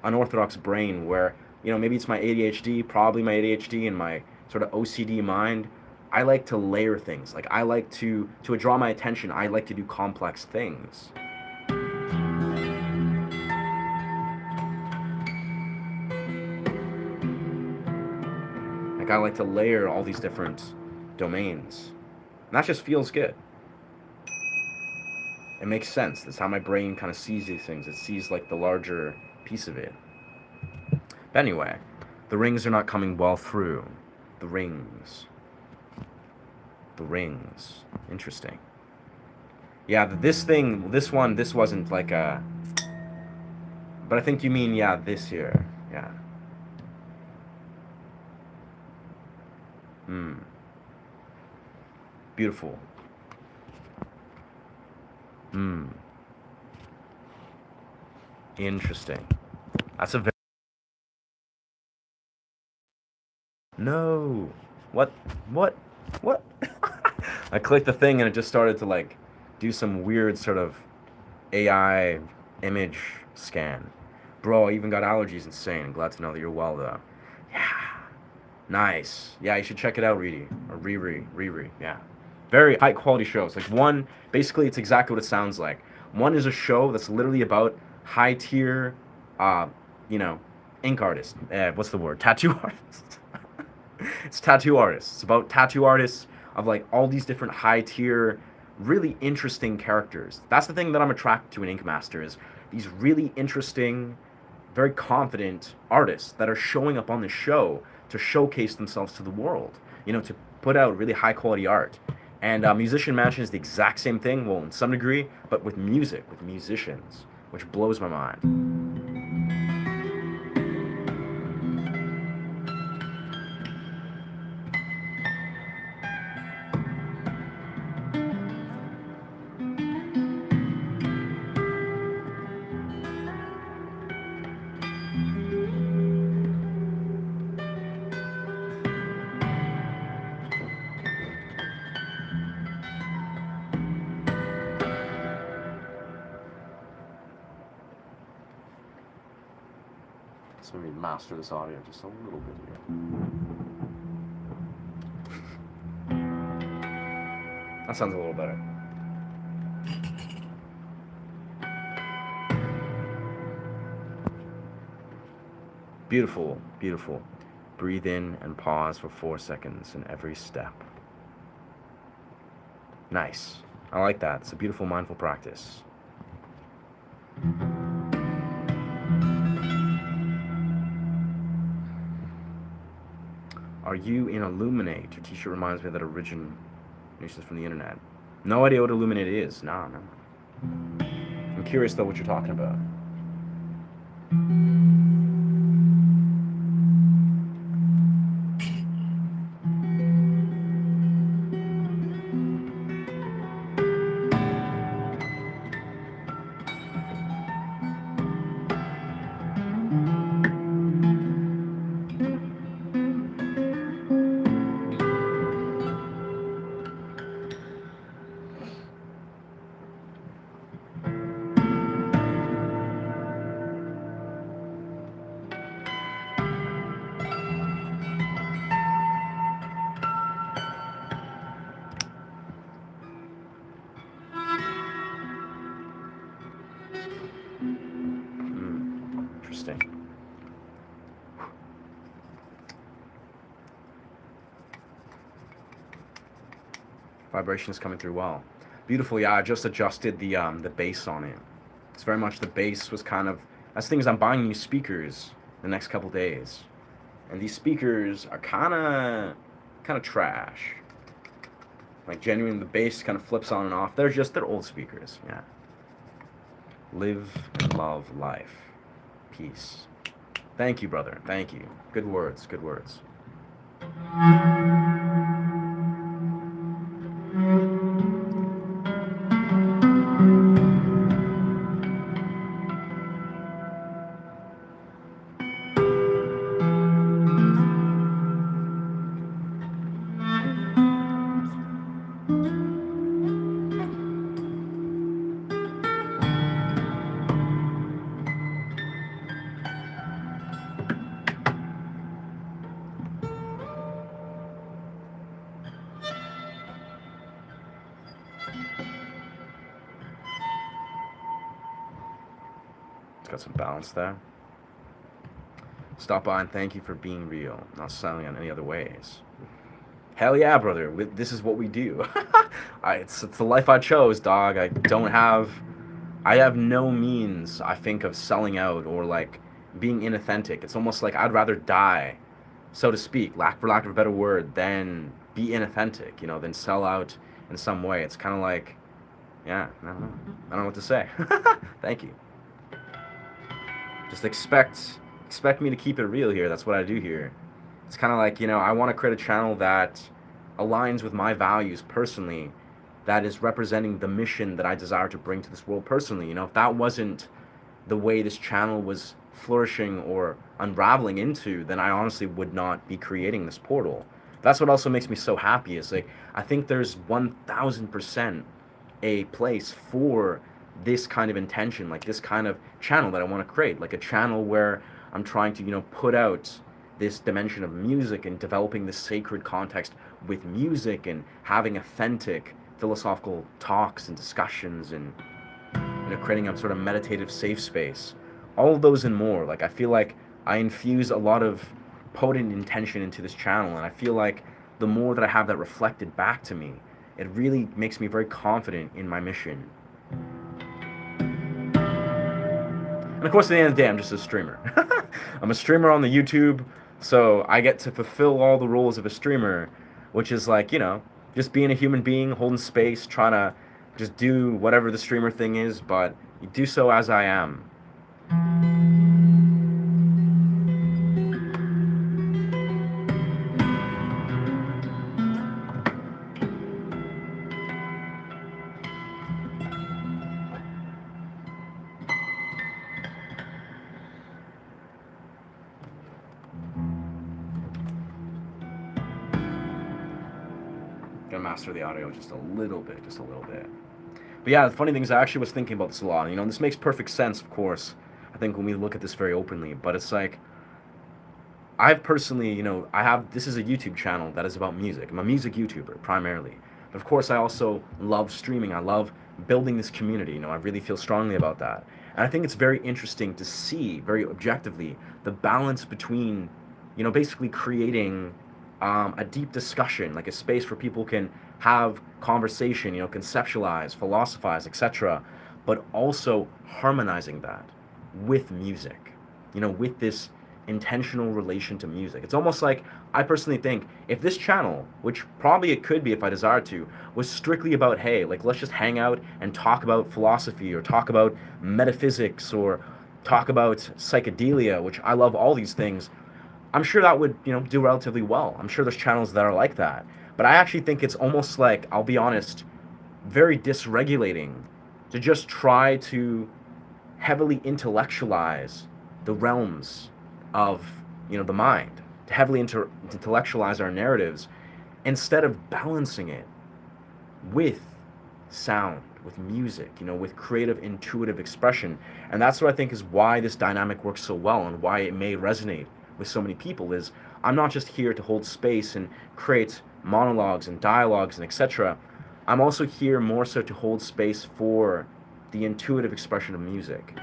[SPEAKER 1] unorthodox brain where, you know, maybe it's my ADHD, probably my ADHD and my sort of OCD mind. I like to layer things. Like, I like to draw my attention, I like to do complex things. Like, I like to layer all these different domains. And that just feels good. It makes sense. That's how my brain kind of sees these things. It sees like the larger piece of it. But anyway, the rings are not coming well through. The rings. The rings. Interesting. Yeah, this wasn't like a... But I think you mean, yeah, this here. Yeah. Hmm. Beautiful. Hmm. Interesting. That's a very... No. What? What? What? I clicked the thing and it just started to like do some weird sort of AI image scan. Bro, I even got allergies. Insane. Glad to know that you're well though. Yeah. Nice. Yeah, you should check it out, Reedy. Or Riri. Yeah. Very high quality shows. Like one, basically it's exactly what it sounds like. One is a show that's literally about high tier, uh, you know, ink artists. What's the word? Tattoo artists. It's tattoo artists. It's about tattoo artists of like all these different high tier, really interesting characters. That's the thing that I'm attracted to in Ink Master is these really interesting, very confident artists that are showing up on the show to showcase themselves to the world. You know, to put out really high quality art. And Musician Mansion is the exact same thing, well, in some degree, but with music, with musicians, which blows my mind. So let me master this audio just a little bit here. That sounds a little better. Beautiful, beautiful. Breathe in and pause for 4 seconds in every step. Nice. I like that. It's a beautiful mindful practice. Are you in Illuminate? Your t-shirt reminds me of that originations from the internet. No idea what Illuminate is. No. I'm curious though what you're talking about. Interesting. Vibration is coming through well. Beautiful. Yeah, I just adjusted the bass on it. It's very much the bass was kind of... That's the thing is I'm buying new speakers the next couple days. And these speakers are kind of trash. Like genuinely the bass kind of flips on and off. They're old speakers. Yeah. Live and love life. Peace. Thank you, brother. Thank you. Good words. Good words. It's got some balance there. Stop by and thank you for being real, not selling on any other ways. Hell yeah, brother. This is what we do. It's the life I chose, dog. I have no means, I think, of selling out or like being inauthentic. It's almost like I'd rather die, so to speak, for lack of a better word, than be inauthentic, you know, than sell out in some way. It's kind of like, yeah, I don't know. I don't know what to say. Thank you. Just expect me to keep it real here. That's what I do here. It's kind of like, you know, I want to create a channel that aligns with my values personally, that is representing the mission that I desire to bring to this world personally. You know, if that wasn't the way this channel was flourishing or unraveling into, then I honestly would not be creating this portal. That's what also makes me so happy, is like, I think there's 1000% a place for this kind of intention, like this kind of channel that I want to create, like a channel where I'm trying to, you know, put out this dimension of music and developing this sacred context with music and having authentic philosophical talks and discussions, and, you know, creating a sort of meditative safe space. All of those and more. Like, I feel like I infuse a lot of potent intention into this channel, and I feel like the more that I have that reflected back to me, it really makes me very confident in my mission. And of course, at the end of the day, I'm just a streamer. I'm a streamer on the YouTube, so I get to fulfill all the roles of a streamer, which is like, you know, just being a human being, holding space, trying to just do whatever the streamer thing is, but you do so as I am. Gonna master the audio just a little bit. But yeah, the funny thing is, I actually was thinking about this a lot. You know, this makes perfect sense, of course, I think, when we look at this very openly. But it's like, I've personally, you know, this is a YouTube channel that is about music. I'm a music YouTuber, primarily. But of course, I also love streaming. I love building this community. You know, I really feel strongly about that. And I think it's very interesting to see, very objectively, the balance between, you know, basically creating a deep discussion, like a space where people can have conversation, you know, conceptualize, philosophize, etc., but also harmonizing that with music, you know, with this intentional relation to music. It's almost like, I personally think, if this channel, which probably it could be if I desired to, was strictly about, hey, like, let's just hang out and talk about philosophy, or talk about metaphysics, or talk about psychedelia, which I love all these things, I'm sure that would, you know, do relatively well. I'm sure there's channels that are like that. But I actually think it's almost like, I'll be honest, very dysregulating to just try to heavily intellectualize the realms of, you know, the mind, to heavily intellectualize our narratives, instead of balancing it with sound, with music, you know, with creative, intuitive expression. And that's what I think is why this dynamic works so well, and why it may resonate with so many people. Is, I'm not just here to hold space and create monologues and dialogues and etc. I'm also here more so to hold space for the intuitive expression of music.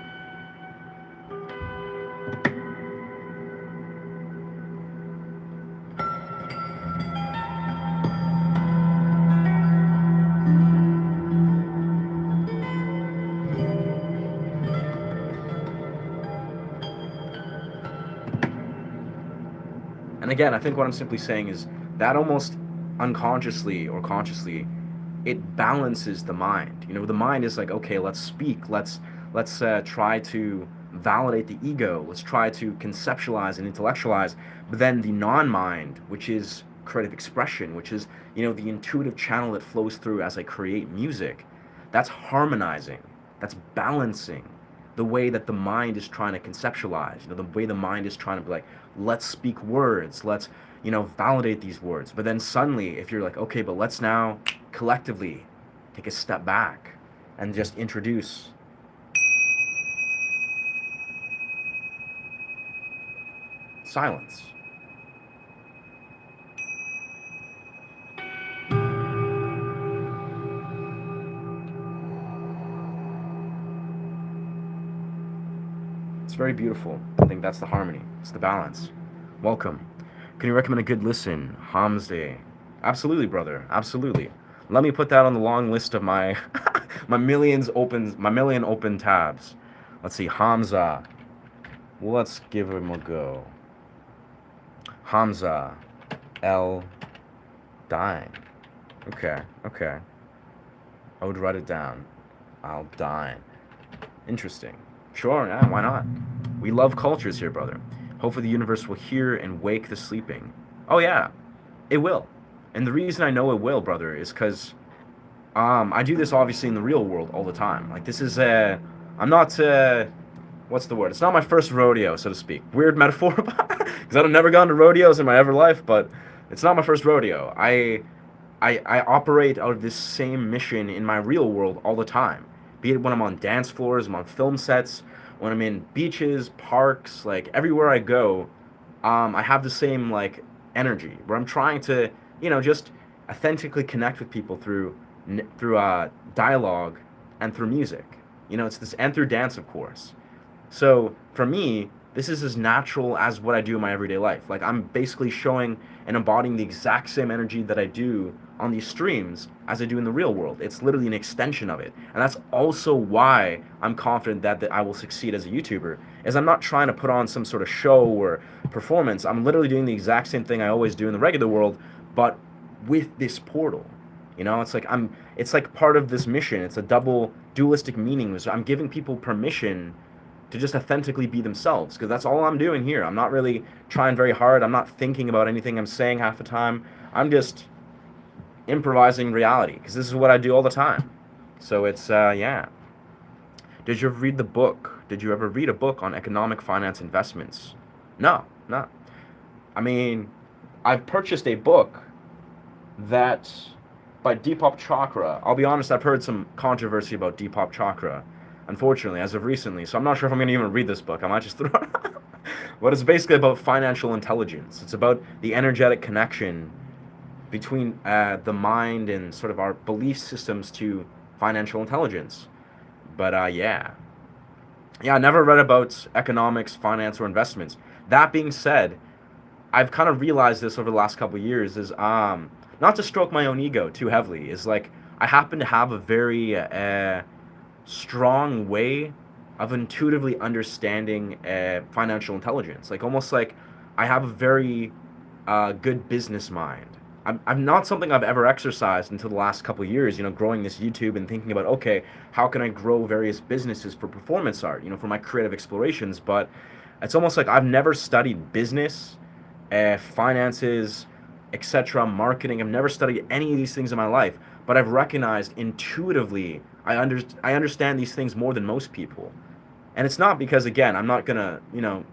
[SPEAKER 1] And again, I think what I'm simply saying is that almost unconsciously or consciously, it balances the mind. You know, the mind is like, okay, let's speak, let's try to validate the ego, let's try to conceptualize and intellectualize. But then the non-mind, which is creative expression, which is, you know, the intuitive channel that flows through as I create music, that's harmonizing, that's balancing the way that the mind is trying to conceptualize, you know, the way the mind is trying to be like, let's speak words, let's, you know, validate these words. But then suddenly, if you're like, okay, but let's now collectively take a step back and just introduce silence. It's very beautiful. I think that's the harmony. It's the balance. Welcome. Can you recommend a good listen? Hamza. Absolutely, brother. Absolutely. Let me put that on the long list of my my million open tabs. Let's see. Hamza. Well, let's give him a go. Hamza El Dine. Okay, okay. I would write it down. I'll dine. Interesting. Sure, yeah, why not? We love cultures here, brother. Hopefully the universe will hear and wake the sleeping. Oh yeah, it will. And the reason I know it will, brother, is because I do this obviously in the real world all the time. Like this is I'm not what's the word? It's not my first rodeo, so to speak. Weird metaphor, because I've never gone to rodeos in my ever life, but it's not my first rodeo. I operate out of this same mission in my real world all the time. Be it when I'm on dance floors, I'm on film sets, when I'm in beaches, parks, like everywhere I go, I have the same like energy where I'm trying to, just authentically connect with people through dialogue and through music. It's this and through dance, of course. So for me, this is as natural as what I do in my everyday life. Like I'm basically showing and embodying the exact same energy that I do on these streams as I do in the real world. It's literally an extension of it. And that's also why I'm confident that I will succeed as a YouTuber, is I'm not trying to put on some sort of show or performance. I'm literally doing the exact same thing I always do in the regular world, but with this portal. It's like part of this mission. It's a double dualistic meaning. So I'm giving people permission to just authentically be themselves, because that's all I'm doing here. I'm not really trying very hard. I'm not thinking about anything I'm saying half the time. I'm just improvising reality, because this is what I do all the time. So it's yeah. Did you ever read the book? Did you ever read a book on economic finance investments? No, no. I mean, I've purchased a book that by Deepak Chakra. I'll be honest, I've heard some controversy about Deepak Chakra, unfortunately, as of recently. So I'm not sure if I'm going to even read this book. I might just throw it out. But it's basically about financial intelligence. It's about the energetic connection between the mind and sort of our belief systems to financial intelligence. But yeah. Yeah, I never read about economics, finance, or investments. That being said, I've kind of realized this over the last couple of years is not to stroke my own ego too heavily, is like I happen to have a very strong way of intuitively understanding financial intelligence. Like almost like I have a very good business mind. I'm not something I've ever exercised until the last couple of years, growing this YouTube and thinking about, okay, how can I grow various businesses for performance art, for my creative explorations. But it's almost like I've never studied business, finances, etc., marketing. I've never studied any of these things in my life, but I've recognized intuitively I understand these things more than most people. And it's not because, again, I'm not gonna,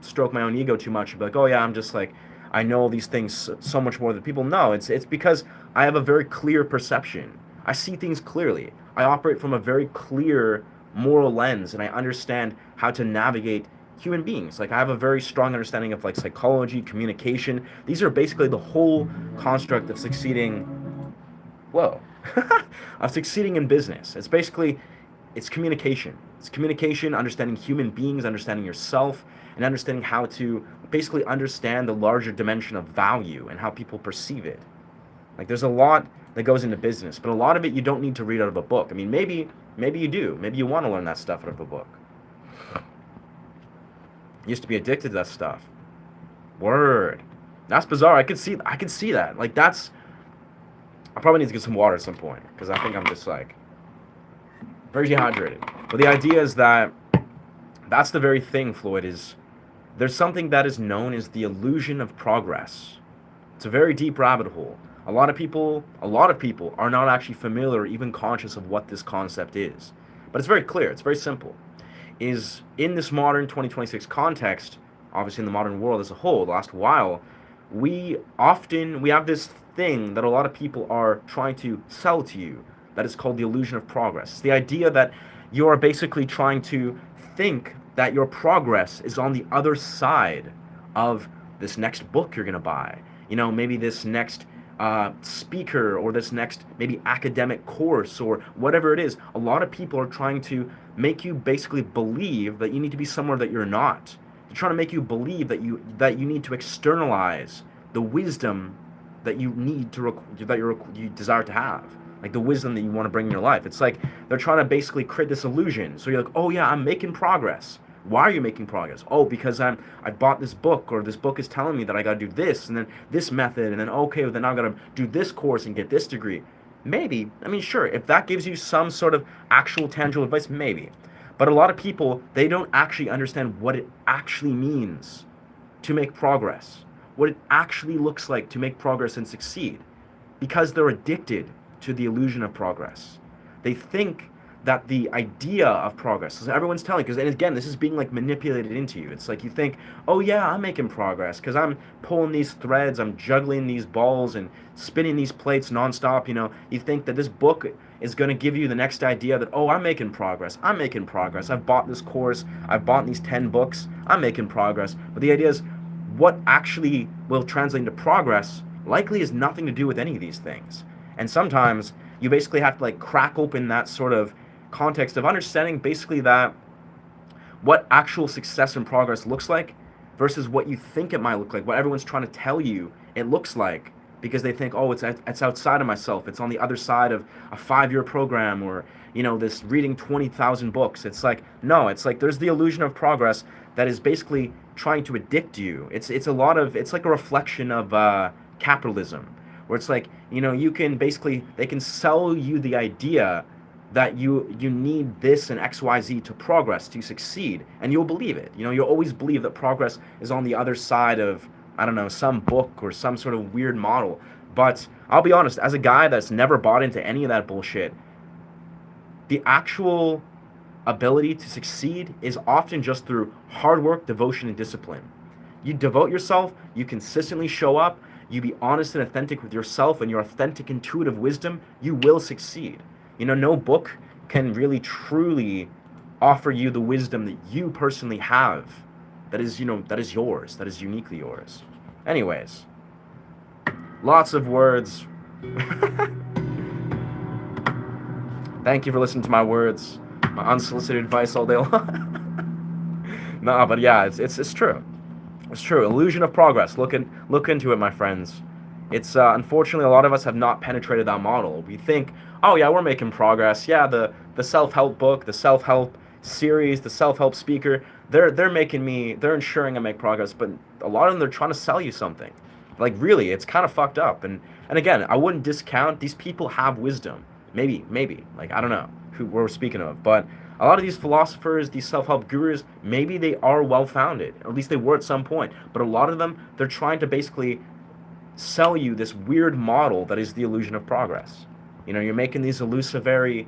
[SPEAKER 1] stroke my own ego too much and be like, oh yeah, I'm just like, I know these things so much more than people. No, it's because I have a very clear perception. I see things clearly. I operate from a very clear moral lens, and I understand how to navigate human beings. Like I have a very strong understanding of like psychology, communication. These are basically the whole construct of succeeding. Whoa. Of succeeding in business. It's communication. It's communication, understanding human beings, understanding yourself, and understanding how to basically understand the larger dimension of value and how people perceive it. Like there's a lot that goes into business, but a lot of it you don't need to read out of a book. I mean, maybe you do. Maybe you want to learn that stuff out of a book. Used to be addicted to that stuff. Word. That's bizarre. I could see that. Like that's I probably need to get some water at some point, because I think I'm just like very dehydrated. But the idea is that's the very thing, Floyd, is there's something that is known as the illusion of progress. It's a very deep rabbit hole. A lot of people are not actually familiar or even conscious of what this concept is. But it's very clear, it's very simple. Is in this modern 2026 context, obviously in the modern world as a whole, the last while, we have this thing that a lot of people are trying to sell to you that is called the illusion of progress. It's the idea that you are basically trying to think that your progress is on the other side of this next book you're going to buy. Maybe this next speaker, or this next maybe academic course, or whatever it is. A lot of people are trying to make you basically believe that you need to be somewhere that you're not. They're trying to make you believe that you need to externalize the wisdom that you need to you desire to have, like the wisdom that you want to bring in your life. It's like they're trying to basically create this illusion. So you're like, oh yeah, I'm making progress. Why are you making progress? Oh, because I bought this book, or this book is telling me that I gotta do this, and then this method, and then okay, well, then I gotta do this course and get this degree. Maybe. I mean, sure, if that gives you some sort of actual tangible advice, maybe. But a lot of people, they don't actually understand what it actually means to make progress, what it actually looks like to make progress and succeed, because they're addicted to the illusion of progress. They think that the idea of progress, so everyone's telling, because, and again, this is being like manipulated into you. It's like you think, oh yeah, I'm making progress because I'm pulling these threads, I'm juggling these balls and spinning these plates nonstop. You think that this book is going to give you the next idea that, oh, I'm making progress, I've bought this course, I've bought these 10 books, I'm making progress. But the idea is, what actually will translate into progress likely has nothing to do with any of these things. And sometimes you basically have to like crack open that sort of context of understanding basically that what actual success and progress looks like versus what you think it might look like, what everyone's trying to tell you it looks like, because they think, oh, it's outside of myself, it's on the other side of a 5-year program, or this reading 20,000 books. It's like, no, it's like there's the illusion of progress that is basically trying to addict you. It's like a reflection of capitalism, where it's like, you can basically, they can sell you the idea that you need this and XYZ to progress, to succeed, and you'll believe it. You'll always believe that progress is on the other side of, I don't know, some book or some sort of weird model. But I'll be honest, as a guy that's never bought into any of that bullshit, the actual ability to succeed is often just through hard work, devotion, and discipline. You devote yourself, you consistently show up, you be honest and authentic with yourself and your authentic intuitive wisdom, you will succeed. No book can really truly offer you the wisdom that you personally have, that is yours, that is uniquely yours. Anyways, lots of words. Thank you for listening to my words, my unsolicited advice all day long. Nah, but yeah, it's true. It's true. Illusion of progress. Look into it, my friends. It's unfortunately, a lot of us have not penetrated that model. We think, oh yeah, we're making progress. Yeah, the self-help book, the self-help series, the self-help speaker, they're ensuring I make progress. But a lot of them, they're trying to sell you something. Like, really, it's kind of fucked up. And again, I wouldn't discount, these people have wisdom. Maybe, like, I don't know who we're speaking of, but a lot of these philosophers, these self-help gurus, maybe they are well-founded. At least they were at some point. But a lot of them, they're trying to basically sell you this weird model that is the illusion of progress. You're making these illusory,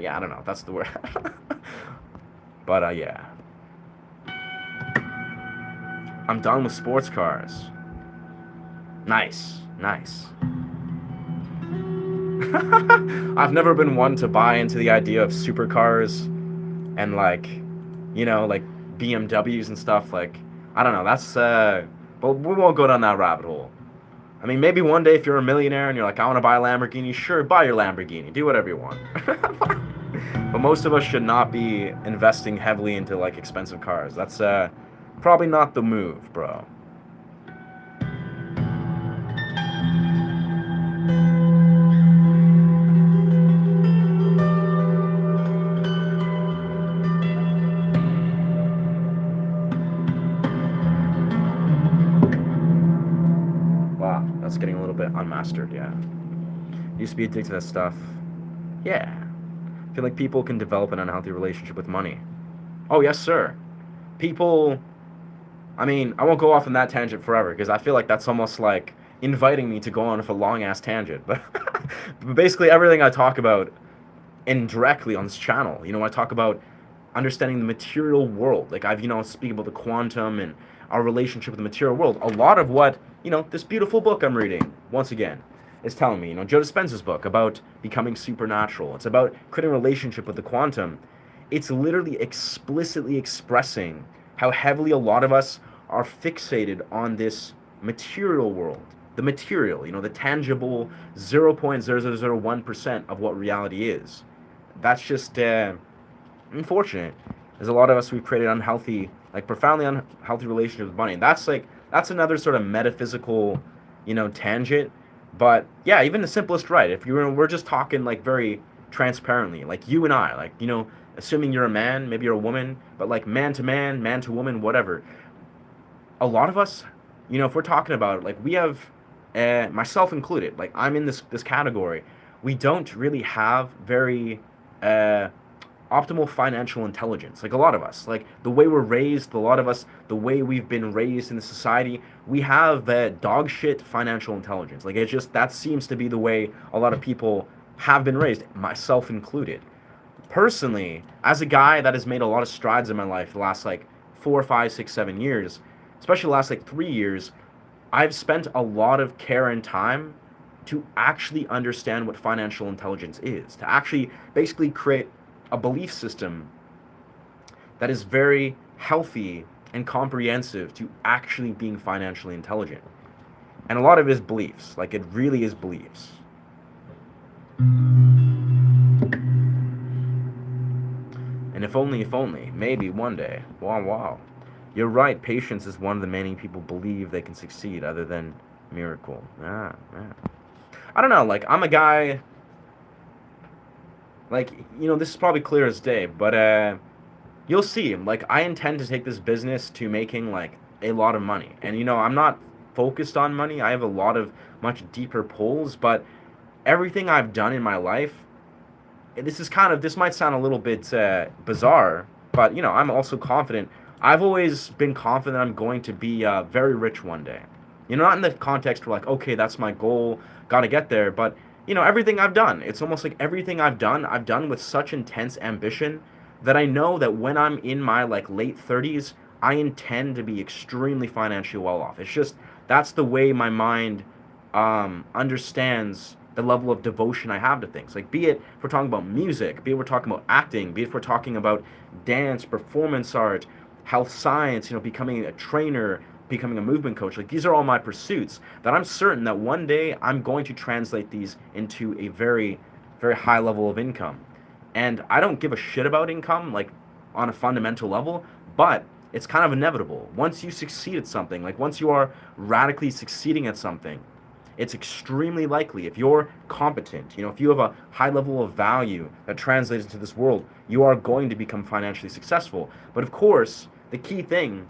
[SPEAKER 1] yeah, I don't know, that's the word. But yeah. I'm done with sports cars. Nice. I've never been one to buy into the idea of supercars and like BMWs and stuff. Like, I don't know, that's but we won't go down that rabbit hole. I mean, maybe one day if you're a millionaire and you're like, I want to buy a Lamborghini, sure, buy your Lamborghini, do whatever you want. But most of us should not be investing heavily into like expensive cars. That's probably not the move, bro. That's getting a little bit unmastered, yeah. Used to be addicted to that stuff. Yeah. I feel like people can develop an unhealthy relationship with money. Oh, yes, sir. People, I mean, I won't go off on that tangent forever, because I feel like that's almost like inviting me to go on with a long-ass tangent. But basically everything I talk about indirectly on this channel, I talk about understanding the material world. Like, I've, speak about the quantum and our relationship with the material world. A lot of what, this beautiful book I'm reading, once again, is telling me, Joe Dispenza's book about becoming supernatural. It's about creating a relationship with the quantum. It's literally explicitly expressing how heavily a lot of us are fixated on this material world. The material, the tangible 0.0001% of what reality is. That's just unfortunate. There's a lot of us, we've created unhealthy, like profoundly unhealthy relationships with money. And that's another sort of metaphysical, tangent. But yeah, even the simplest, right? If we're just talking like very transparently, like you and I, like, assuming you're a man, maybe you're a woman, but like man to woman, whatever. A lot of us, if we're talking about it, like we have, myself included, like I'm in this category. We don't really have very uh, optimal financial intelligence. Like a lot of us, like the way we're raised, a lot of us, the way we've been raised in the society, we have dog shit financial intelligence. Like it's just that seems to be the way a lot of people have been raised, myself included. Personally, as a guy that has made a lot of strides in my life the last like 4, 5, 6, 7 years, especially the last like 3 years, I've spent a lot of care and time to actually understand what financial intelligence is, to actually basically create a belief system that is very healthy and comprehensive to actually being financially intelligent. And a lot of it is beliefs, like it really is beliefs. And if only, maybe one day. Wow, wow. You're right, patience is one of the many people believe they can succeed other than miracle. Yeah, yeah. I don't know, like, I'm a guy, like, this is probably clear as day, but, you'll see, like, I intend to take this business to making, like, a lot of money. And, I'm not focused on money. I have a lot of much deeper pulls, but everything I've done in my life, this might sound a little bit bizarre, but I'm also confident. I've always been confident I'm going to be very rich one day. Not in the context where like, okay, that's my goal, gotta get there, but everything I've done, it's almost like everything I've done with such intense ambition that I know that when I'm in my like late 30s, I intend to be extremely financially well off. It's just that's the way my mind understands the level of devotion I have to things. Like, be it if we're talking about music, be it we're talking about acting, be it if we're talking about dance, performance art, health science, becoming a trainer, becoming a movement coach. Like, these are all my pursuits that I'm certain that one day I'm going to translate these into a very, very high level of income. And I don't give a shit about income, like, on a fundamental level, but it's kind of inevitable. Once you succeed at something, like once you are radically succeeding at something, it's extremely likely if you're competent, if you have a high level of value that translates into this world, you are going to become financially successful. But of course, the key thing,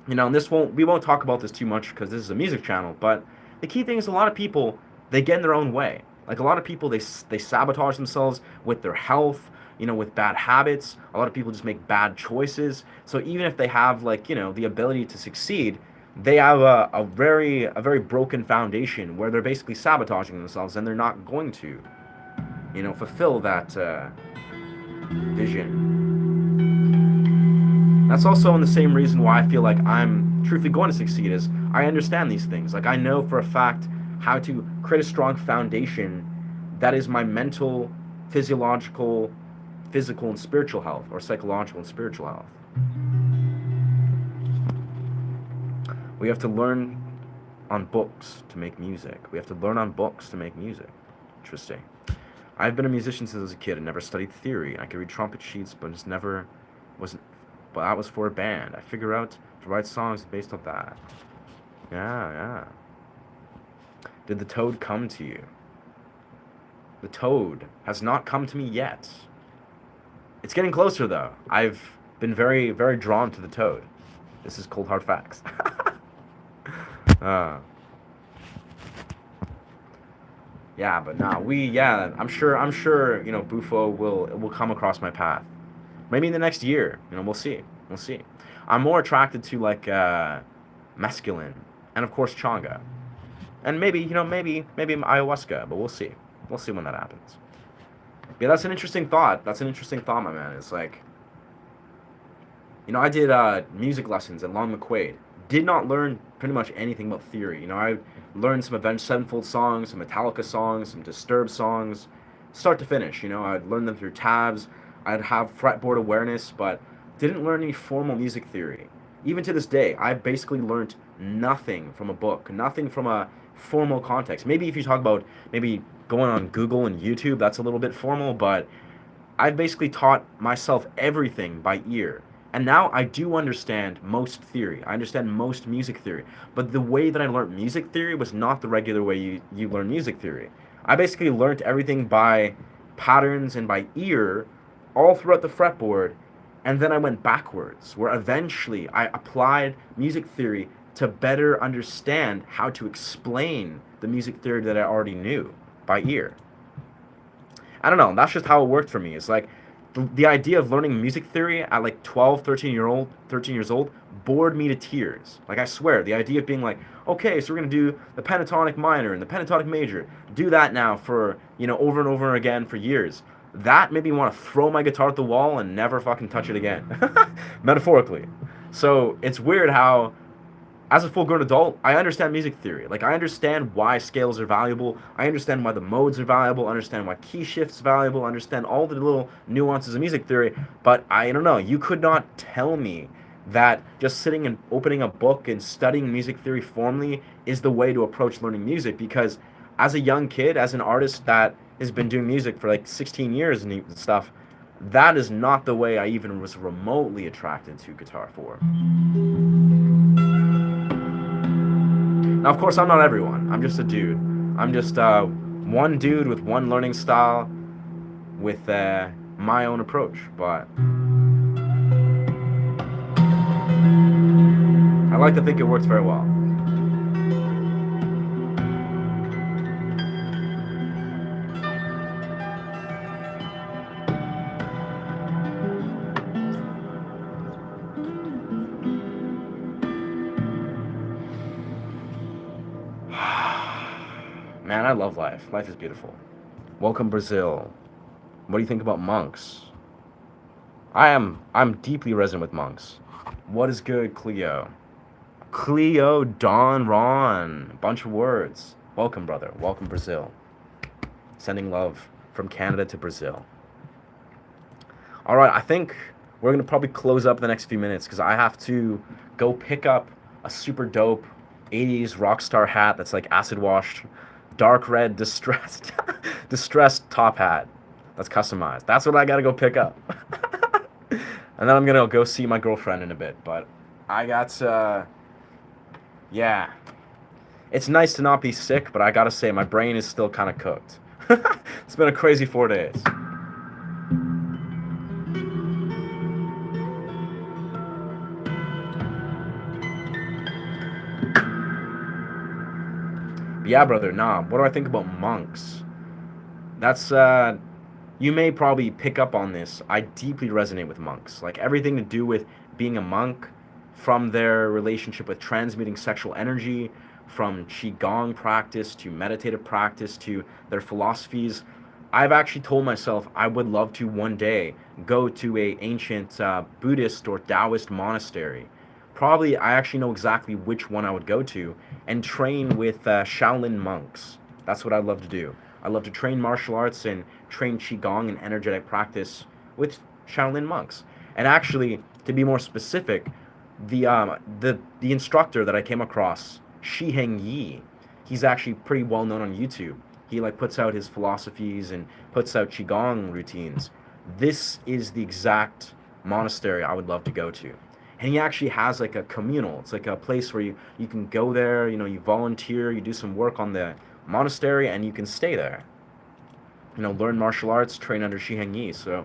[SPEAKER 1] and we won't talk about this too much because this is a music channel, but the key thing is a lot of people, they get in their own way. Like a lot of people, they sabotage themselves with their health, with bad habits. A lot of people just make bad choices. So even if they have like, the ability to succeed, they have a very broken foundation where they're basically sabotaging themselves and they're not going to, fulfill that vision. That's also in the same reason why I feel like I'm truthfully going to succeed is I understand these things. Like I know for a fact how to create a strong foundation that is my mental, physiological, physical and spiritual health, or psychological and spiritual health. We have to learn on books to make music. We have to learn on books to make music. Interesting. I've been a musician since I was a kid and never studied theory. I could read trumpet sheets, but just never wasn't. But that was for a band. I figure out to write songs based on that. Yeah, yeah. Did the toad come to you? The toad has not come to me yet. It's getting closer though. I've been very, very drawn to the toad. This is cold hard facts. Yeah, but nah, I'm sure, Bufo will come across my path. Maybe in the next year, we'll see. We'll see. I'm more attracted to like mescaline and of course changa. And maybe ayahuasca, but we'll see. We'll see when that happens. Yeah, that's an interesting thought. That's an interesting thought, my man. It's like, I did music lessons at Long McQuaid. Did not learn pretty much anything about theory. I learned some Avenged Sevenfold songs, some Metallica songs, some Disturbed songs, start to finish. I'd learn them through tabs. I'd have fretboard awareness, but didn't learn any formal music theory. Even to this day, I basically learned nothing from a book, nothing from a formal context. Maybe if you talk about maybe going on Google and YouTube, that's a little bit formal, but I've basically taught myself everything by ear. And now I do understand most theory. I understand most music theory. But the way that I learned music theory was not the regular way you learn music theory. I basically learned everything by patterns and by ear all throughout the fretboard, and then I went backwards, where eventually I applied music theory to better understand how to explain the music theory that I already knew by ear. I don't know, that's just how it worked for me. It's like the idea of learning music theory at like 12, 13 years old bored me to tears. Like I swear, the idea of being like, okay, so we're going to do the pentatonic minor and the pentatonic major. Do that now for, over and over again for years. That made me want to throw my guitar at the wall and never fucking touch it again. Metaphorically. So, it's weird how as a full grown adult, I understand music theory. Like, I understand why scales are valuable. I understand why the modes are valuable. I understand why key shifts are valuable. I understand all the little nuances of music theory. But I don't know. You could not tell me that just sitting and opening a book and studying music theory formally is the way to approach learning music. Because as a young kid, as an artist that has been doing music for like 16 years and stuff, that is not the way I even was remotely attracted to guitar for. Now, of course, I'm not everyone. I'm just a dude. I'm just one dude with one learning style with my own approach. But I like to think it works very well. Man, I love life. Life is beautiful. Welcome, Brazil. What do you think about monks? I'm deeply resonant with monks. What is good, Cleo? Cleo, Don, Ron. Bunch of words. Welcome, brother. Welcome, Brazil. Sending love from Canada to Brazil. All right, I think we're going to probably close up the next few minutes because I have to go pick up a super dope 80s rock star hat that's like acid washed, dark red, distressed top hat that's customized. That's what I got to go pick up. And then I'm going to go see my girlfriend in a bit. But I got, yeah. It's nice to not be sick, but I got to say, my brain is still kind of cooked. It's been a crazy 4 days. Yeah, brother, nah. What do I think about monks? That's, you may probably pick up on this. I deeply resonate with monks. Like, everything to do with being a monk, from their relationship with transmuting sexual energy, from qigong practice to meditative practice to their philosophies. I've actually told myself I would love to one day go to a ancient Buddhist or Taoist monastery. Probably, I actually know exactly which one I would go to and train with Shaolin monks. That's what I'd love to do. I'd love to train martial arts and train qigong and energetic practice with Shaolin monks. And actually, to be more specific, the instructor that I came across, Shi Heng Yi, he's actually pretty well known on YouTube. He like puts out his philosophies and puts out qigong routines. This is the exact monastery I would love to go to. And he actually has like a communal. It's like a place where you can go there, you volunteer, you do some work on the monastery, and you can stay there. Learn martial arts, train under Shi Heng Yi. So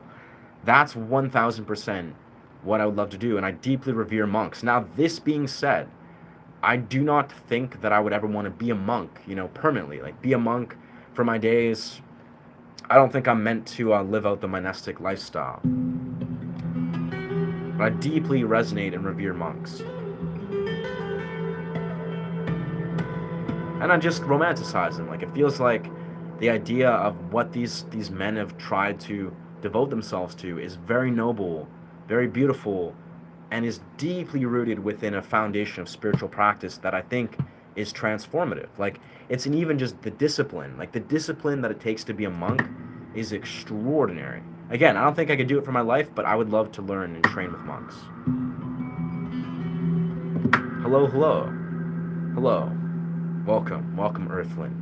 [SPEAKER 1] that's 1000% what I would love to do, and I deeply revere monks. Now, this being said, I do not think that I would ever want to be a monk, permanently. Like, be a monk for my days. I don't think I'm meant to live out the monastic lifestyle. But I deeply resonate and revere monks. And I just romanticize them. Like, it feels like the idea of what these men have tried to devote themselves to is very noble, very beautiful, and is deeply rooted within a foundation of spiritual practice that I think is transformative. Like, it's even just the discipline. Like, the discipline that it takes to be a monk is extraordinary. Again, I don't think I could do it for my life, but I would love to learn and train with monks. Hello, hello. Hello. Welcome. Welcome, Earthling.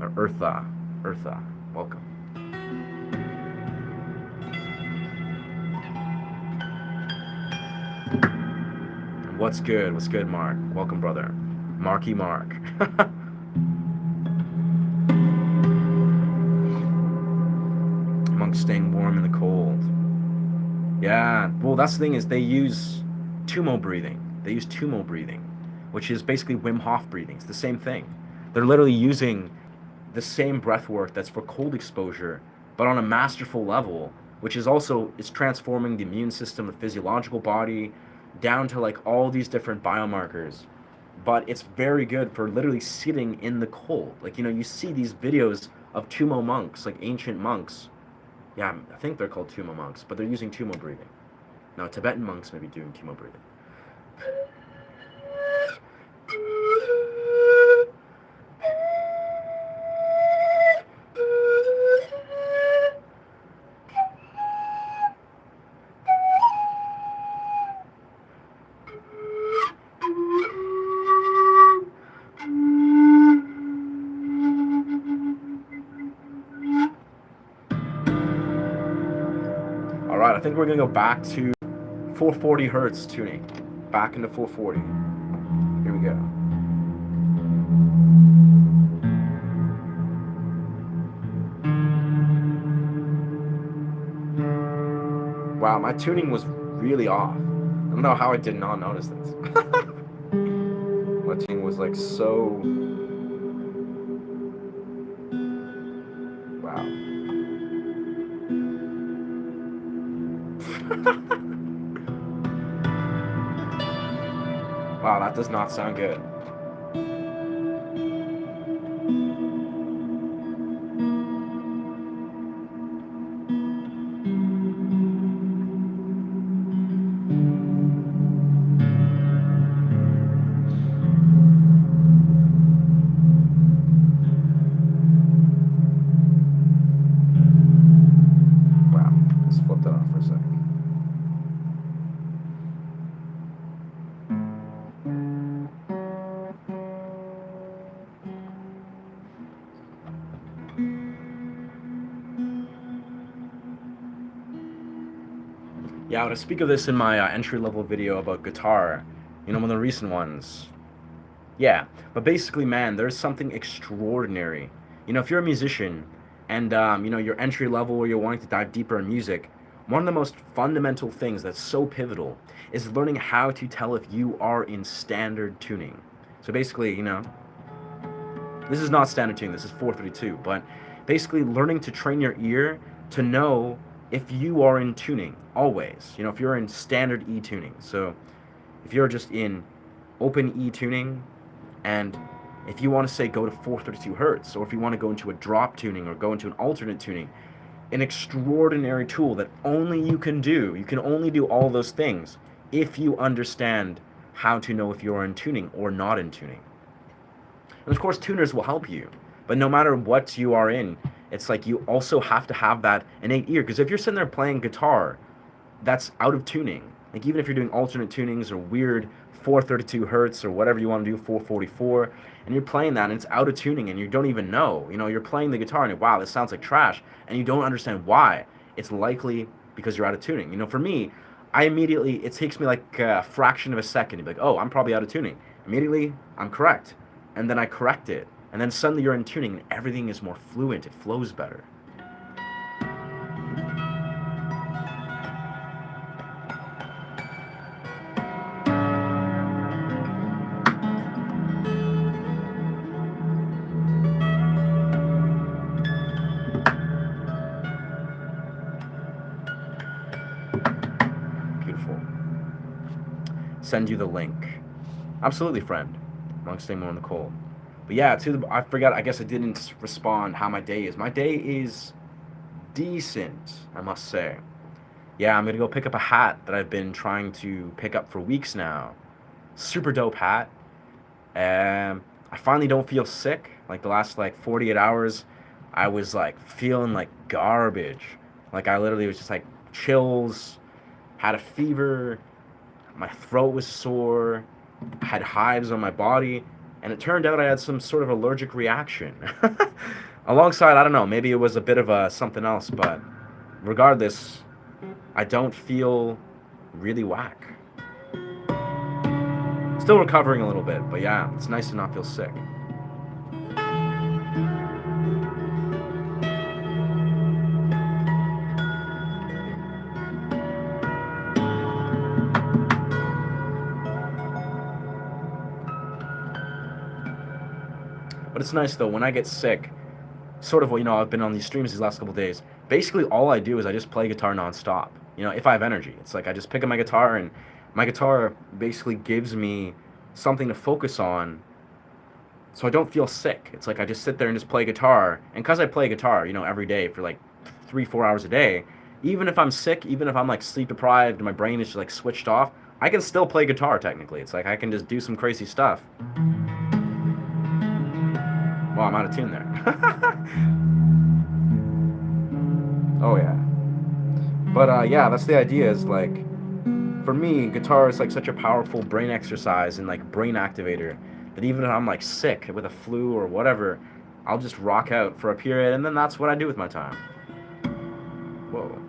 [SPEAKER 1] Or Eartha. Eartha. Welcome. What's good? What's good, Mark? Welcome, brother. Marky Mark. Monks staying warm in the cold. Yeah. Well, that's the thing is they use tumo breathing. They use tumo breathing, which is basically Wim Hof breathing. It's the same thing. They're literally using the same breath work that's for cold exposure, but on a masterful level, which is also it's transforming the immune system, the physiological body, down to like all these different biomarkers. But it's very good for literally sitting in the cold. Like you see these videos of Tumo monks, like ancient monks. Yeah, I think they're called Tumo monks, but they're using Tumo breathing. Now Tibetan monks may be doing Tumo breathing. All right, I think we're gonna go back to 440 hertz tuning. Back into 440. Here we go. Wow, my tuning was really off. I don't know how I did not notice this. My tuning was like so. Wow. Wow, that does not sound good. Wow, let's flip that off for a second. Yeah, I want to speak of this in my entry-level video about guitar. One of the recent ones. Yeah, but basically, man, there's something extraordinary. If you're a musician and you're entry level or you're wanting to dive deeper in music, one of the most fundamental things that's so pivotal is learning how to tell if you are in standard tuning. So basically, this is not standard tuning, this is 432, but basically learning to train your ear to know if you are in tuning always. If you're in standard E tuning. So if you're just in open E tuning, and if you want to say go to 432 hertz, or if you want to go into a drop tuning or go into an alternate tuning, an extraordinary tool that only you can do. You can only do all those things if you understand how to know if you're in tuning or not in tuning. And of course, tuners will help you. But no matter what you are in, it's like you also have to have that innate ear. Because if you're sitting there playing guitar that's out of tuning, like even if you're doing alternate tunings or weird 432 hertz or whatever you want to do, 444, and you're playing that and it's out of tuning and you don't even know, you're playing the guitar and wow, this sounds like trash, and you don't understand why, it's likely because you're out of tuning. For me, it takes me like a fraction of a second to be like, oh, I'm probably out of tuning. Immediately, I'm correct. And then I correct it. And then suddenly you're in tuning and everything is more fluent, it flows better. Beautiful. Send you the link. Absolutely, friend. Amongst staying more in the cold. But yeah, I forgot, I guess I didn't respond how my day is. My day is decent, I must say. Yeah, I'm gonna go pick up a hat that I've been trying to pick up for weeks now. Super dope hat. I finally don't feel sick. Like the last 48 hours, I was like feeling like garbage. Like I literally was just like chills, had a fever, my throat was sore, had hives on my body, and it turned out I had some sort of allergic reaction. Alongside, I don't know, maybe it was a bit of something else, but regardless, I don't feel really whack. Still recovering a little bit, but yeah, it's nice to not feel sick. But it's nice though when I get sick. Sort of, I've been on these streams these last couple days. Basically, all I do is I just play guitar nonstop. If I have energy, it's like I just pick up my guitar, and my guitar basically gives me something to focus on, so I don't feel sick. It's like I just sit there and just play guitar, and because I play guitar, every day for like 3-4 hours a day, even if I'm sick, even if I'm like sleep deprived and my brain is just like switched off, I can still play guitar technically. It's like I can just do some crazy stuff. Well, I'm out of tune there. Oh yeah. But yeah, that's the idea. Is like, for me, guitar is like such a powerful brain exercise and like brain activator that even if I'm like sick with a flu or whatever, I'll just rock out for a period, and then that's what I do with my time. Whoa.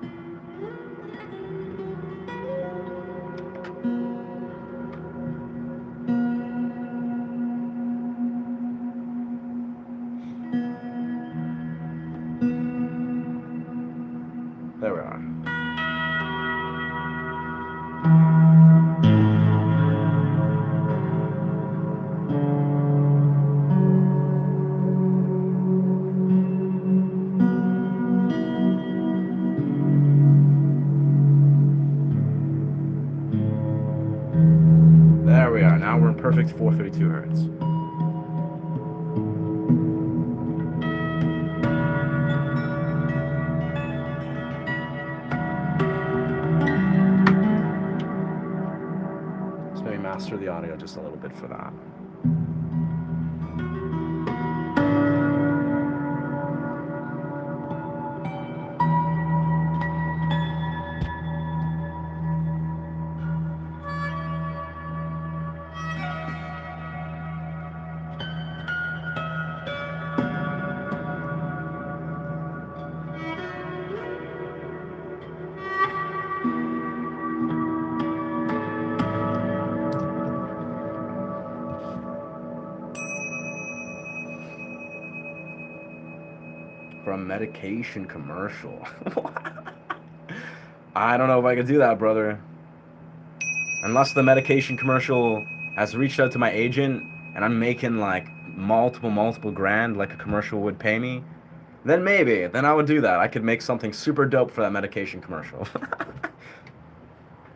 [SPEAKER 1] There we are. There we are. Now we're in perfect 432 hertz. Let's maybe master the audio just a little bit for that. For a medication commercial. I don't know if I could do that, brother. Unless the medication commercial has reached out to my agent and I'm making like multiple grand like a commercial would pay me, then maybe. Then I would do that. I could make something super dope for that medication commercial. I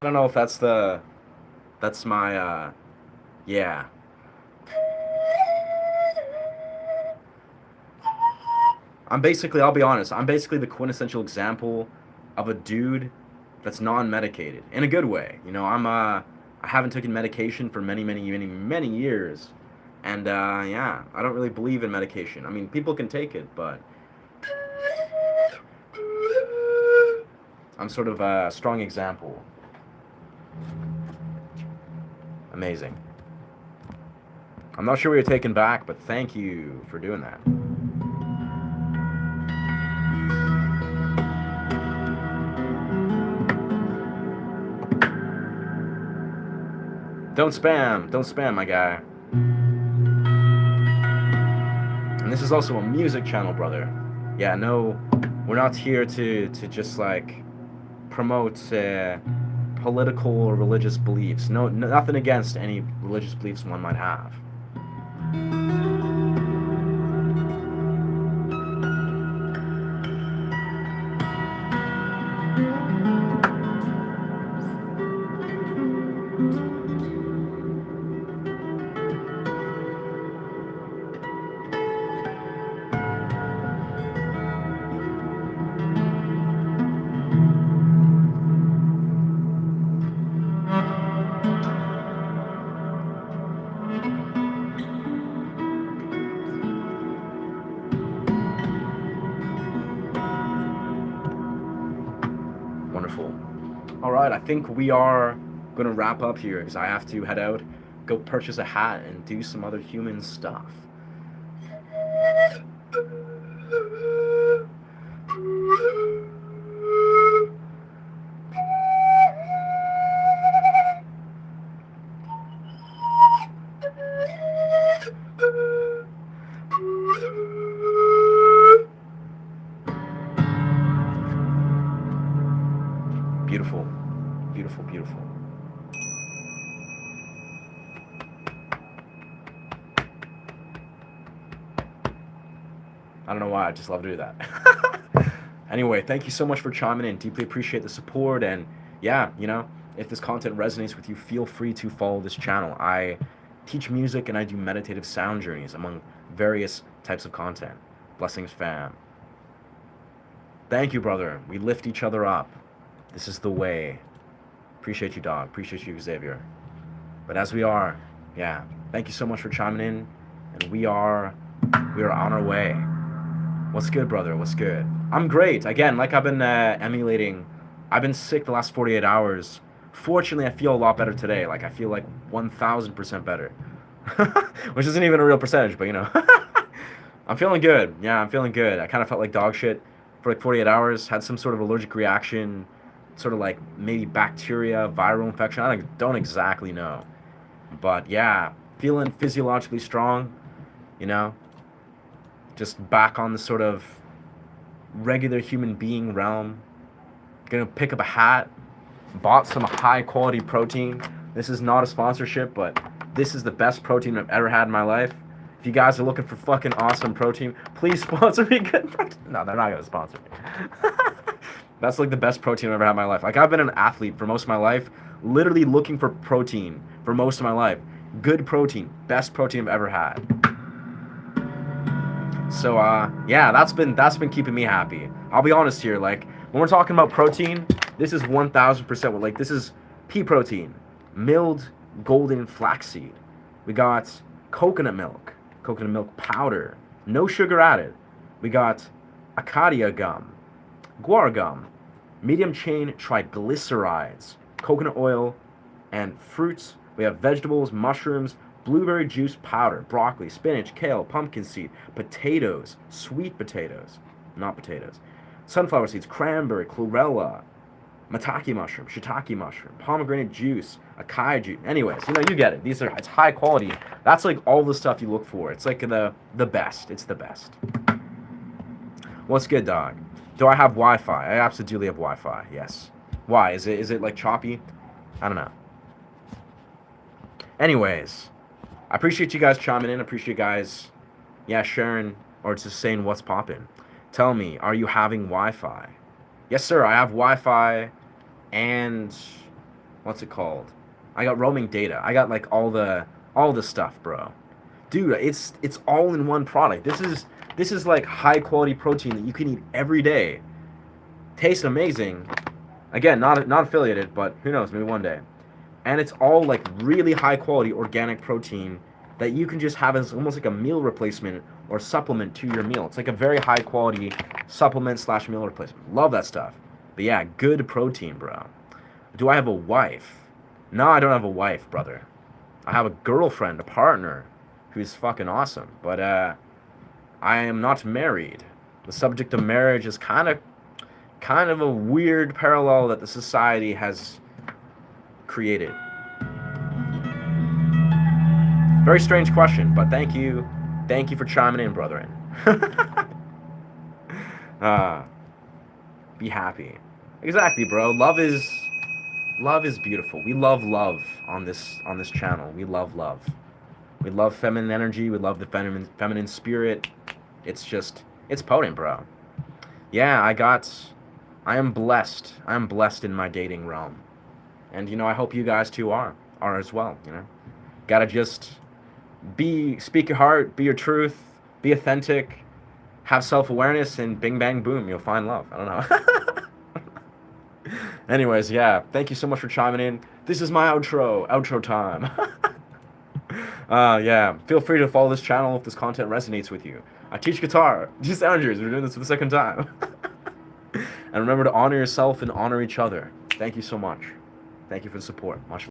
[SPEAKER 1] don't know if that's my, yeah. I'll be honest, I'm basically the quintessential example of a dude that's non-medicated in a good way. I haven't taken medication for many years, and yeah, I don't really believe in medication. I mean, people can take it, but I'm sort of a strong example. Amazing. I'm not sure what you're taking back, but thank you for doing that. Don't spam, my guy. And this is also a music channel, brother. Yeah, no, we're not here to just like promote political or religious beliefs. No, nothing against any religious beliefs one might have. Wonderful. All right, I think we are going to wrap up here because I have to head out, go purchase a hat, and do some other human stuff. Beautiful, beautiful, beautiful. don't know why. I just love to do that. Anyway, thank you so much for chiming in. Deeply appreciate the support. And yeah, if this content resonates with you, feel free to follow this channel. I teach music and I do meditative sound journeys among various types of content. Blessings, fam. Thank you, brother. We lift each other up. This is the way. Appreciate you, dog. Appreciate you, Xavier. But as we are, yeah, thank you so much for chiming in. And we are on our way. What's good, brother? What's good? I'm great. Again, like I've been emulating. I've been sick the last 48 hours. Fortunately, I feel a lot better today. Like, I feel like 1,000% better. Which isn't even a real percentage, but I'm feeling good. Yeah, I'm feeling good. I kind of felt like dog shit for like 48 hours. Had some sort of allergic reaction. Sort of like maybe bacteria, viral infection. I don't exactly know. But yeah, feeling physiologically strong. Just back on the sort of regular human being realm. Gonna pick up a hat. Bought some high quality protein. This is not a sponsorship, but this is the best protein I've ever had in my life. If you guys are looking for fucking awesome protein, please sponsor me good protein. No, they're not gonna sponsor me. That's like the best protein I've ever had in my life. Like, I've been an athlete for most of my life, literally looking for protein for most of my life. Good protein, best protein I've ever had. So yeah, that's been keeping me happy. I'll be honest here, like, when we're talking about protein, this is 1,000% like, this is pea protein, milled golden flaxseed. We got coconut milk powder, no sugar added. We got acacia gum, guar gum, medium chain triglycerides, coconut oil, and fruits. We have vegetables, mushrooms, blueberry juice powder, broccoli, spinach, kale, pumpkin seed, potatoes, sweet potatoes, not potatoes, sunflower seeds, cranberry, chlorella, maitake mushroom, shiitake mushroom, pomegranate juice, acai juice. Anyways, you get it. It's high quality. That's like all the stuff you look for. It's like the best. It's the best. What's good, dog? Do I have Wi-Fi? I absolutely have Wi-Fi. Yes. Why? Is it like choppy? I don't know. Anyways, I appreciate you guys chiming in. I appreciate you guys, sharing or just saying what's poppin'. Tell me, are you having Wi-Fi? Yes, sir. I have Wi-Fi, and what's it called? I got roaming data. I got like all the stuff, bro. Dude, it's all in one product. This is like high quality protein that you can eat every day. Tastes amazing. Again, not affiliated, but who knows, maybe one day. And it's all like really high quality organic protein that you can just have as almost like a meal replacement or supplement to your meal. It's like a very high quality supplement / meal replacement. Love that stuff. But yeah, good protein, bro. Do I have a wife? No, I don't have a wife, brother. I have a girlfriend, a partner, who's fucking awesome. But I am not married. The subject of marriage is kind of a weird parallel that the society has created. Very strange question, but thank you for chiming in, brethren. Be happy. Exactly, bro. Love is beautiful. We love on this channel. We love love. We love feminine energy. We love the feminine spirit. It's potent, bro. Yeah, I am blessed. I am blessed in my dating realm. And, I hope you guys too are as well, Gotta just speak your heart, be your truth, be authentic, have self-awareness, and bing, bang, boom, you'll find love. I don't know. Anyways, yeah, thank you so much for chiming in. This is my outro time. Yeah, feel free to follow this channel if this content resonates with you. I teach guitar, do sounders, we're doing this for the second time. And remember to honor yourself and honor each other. Thank you so much. Thank you for the support. Much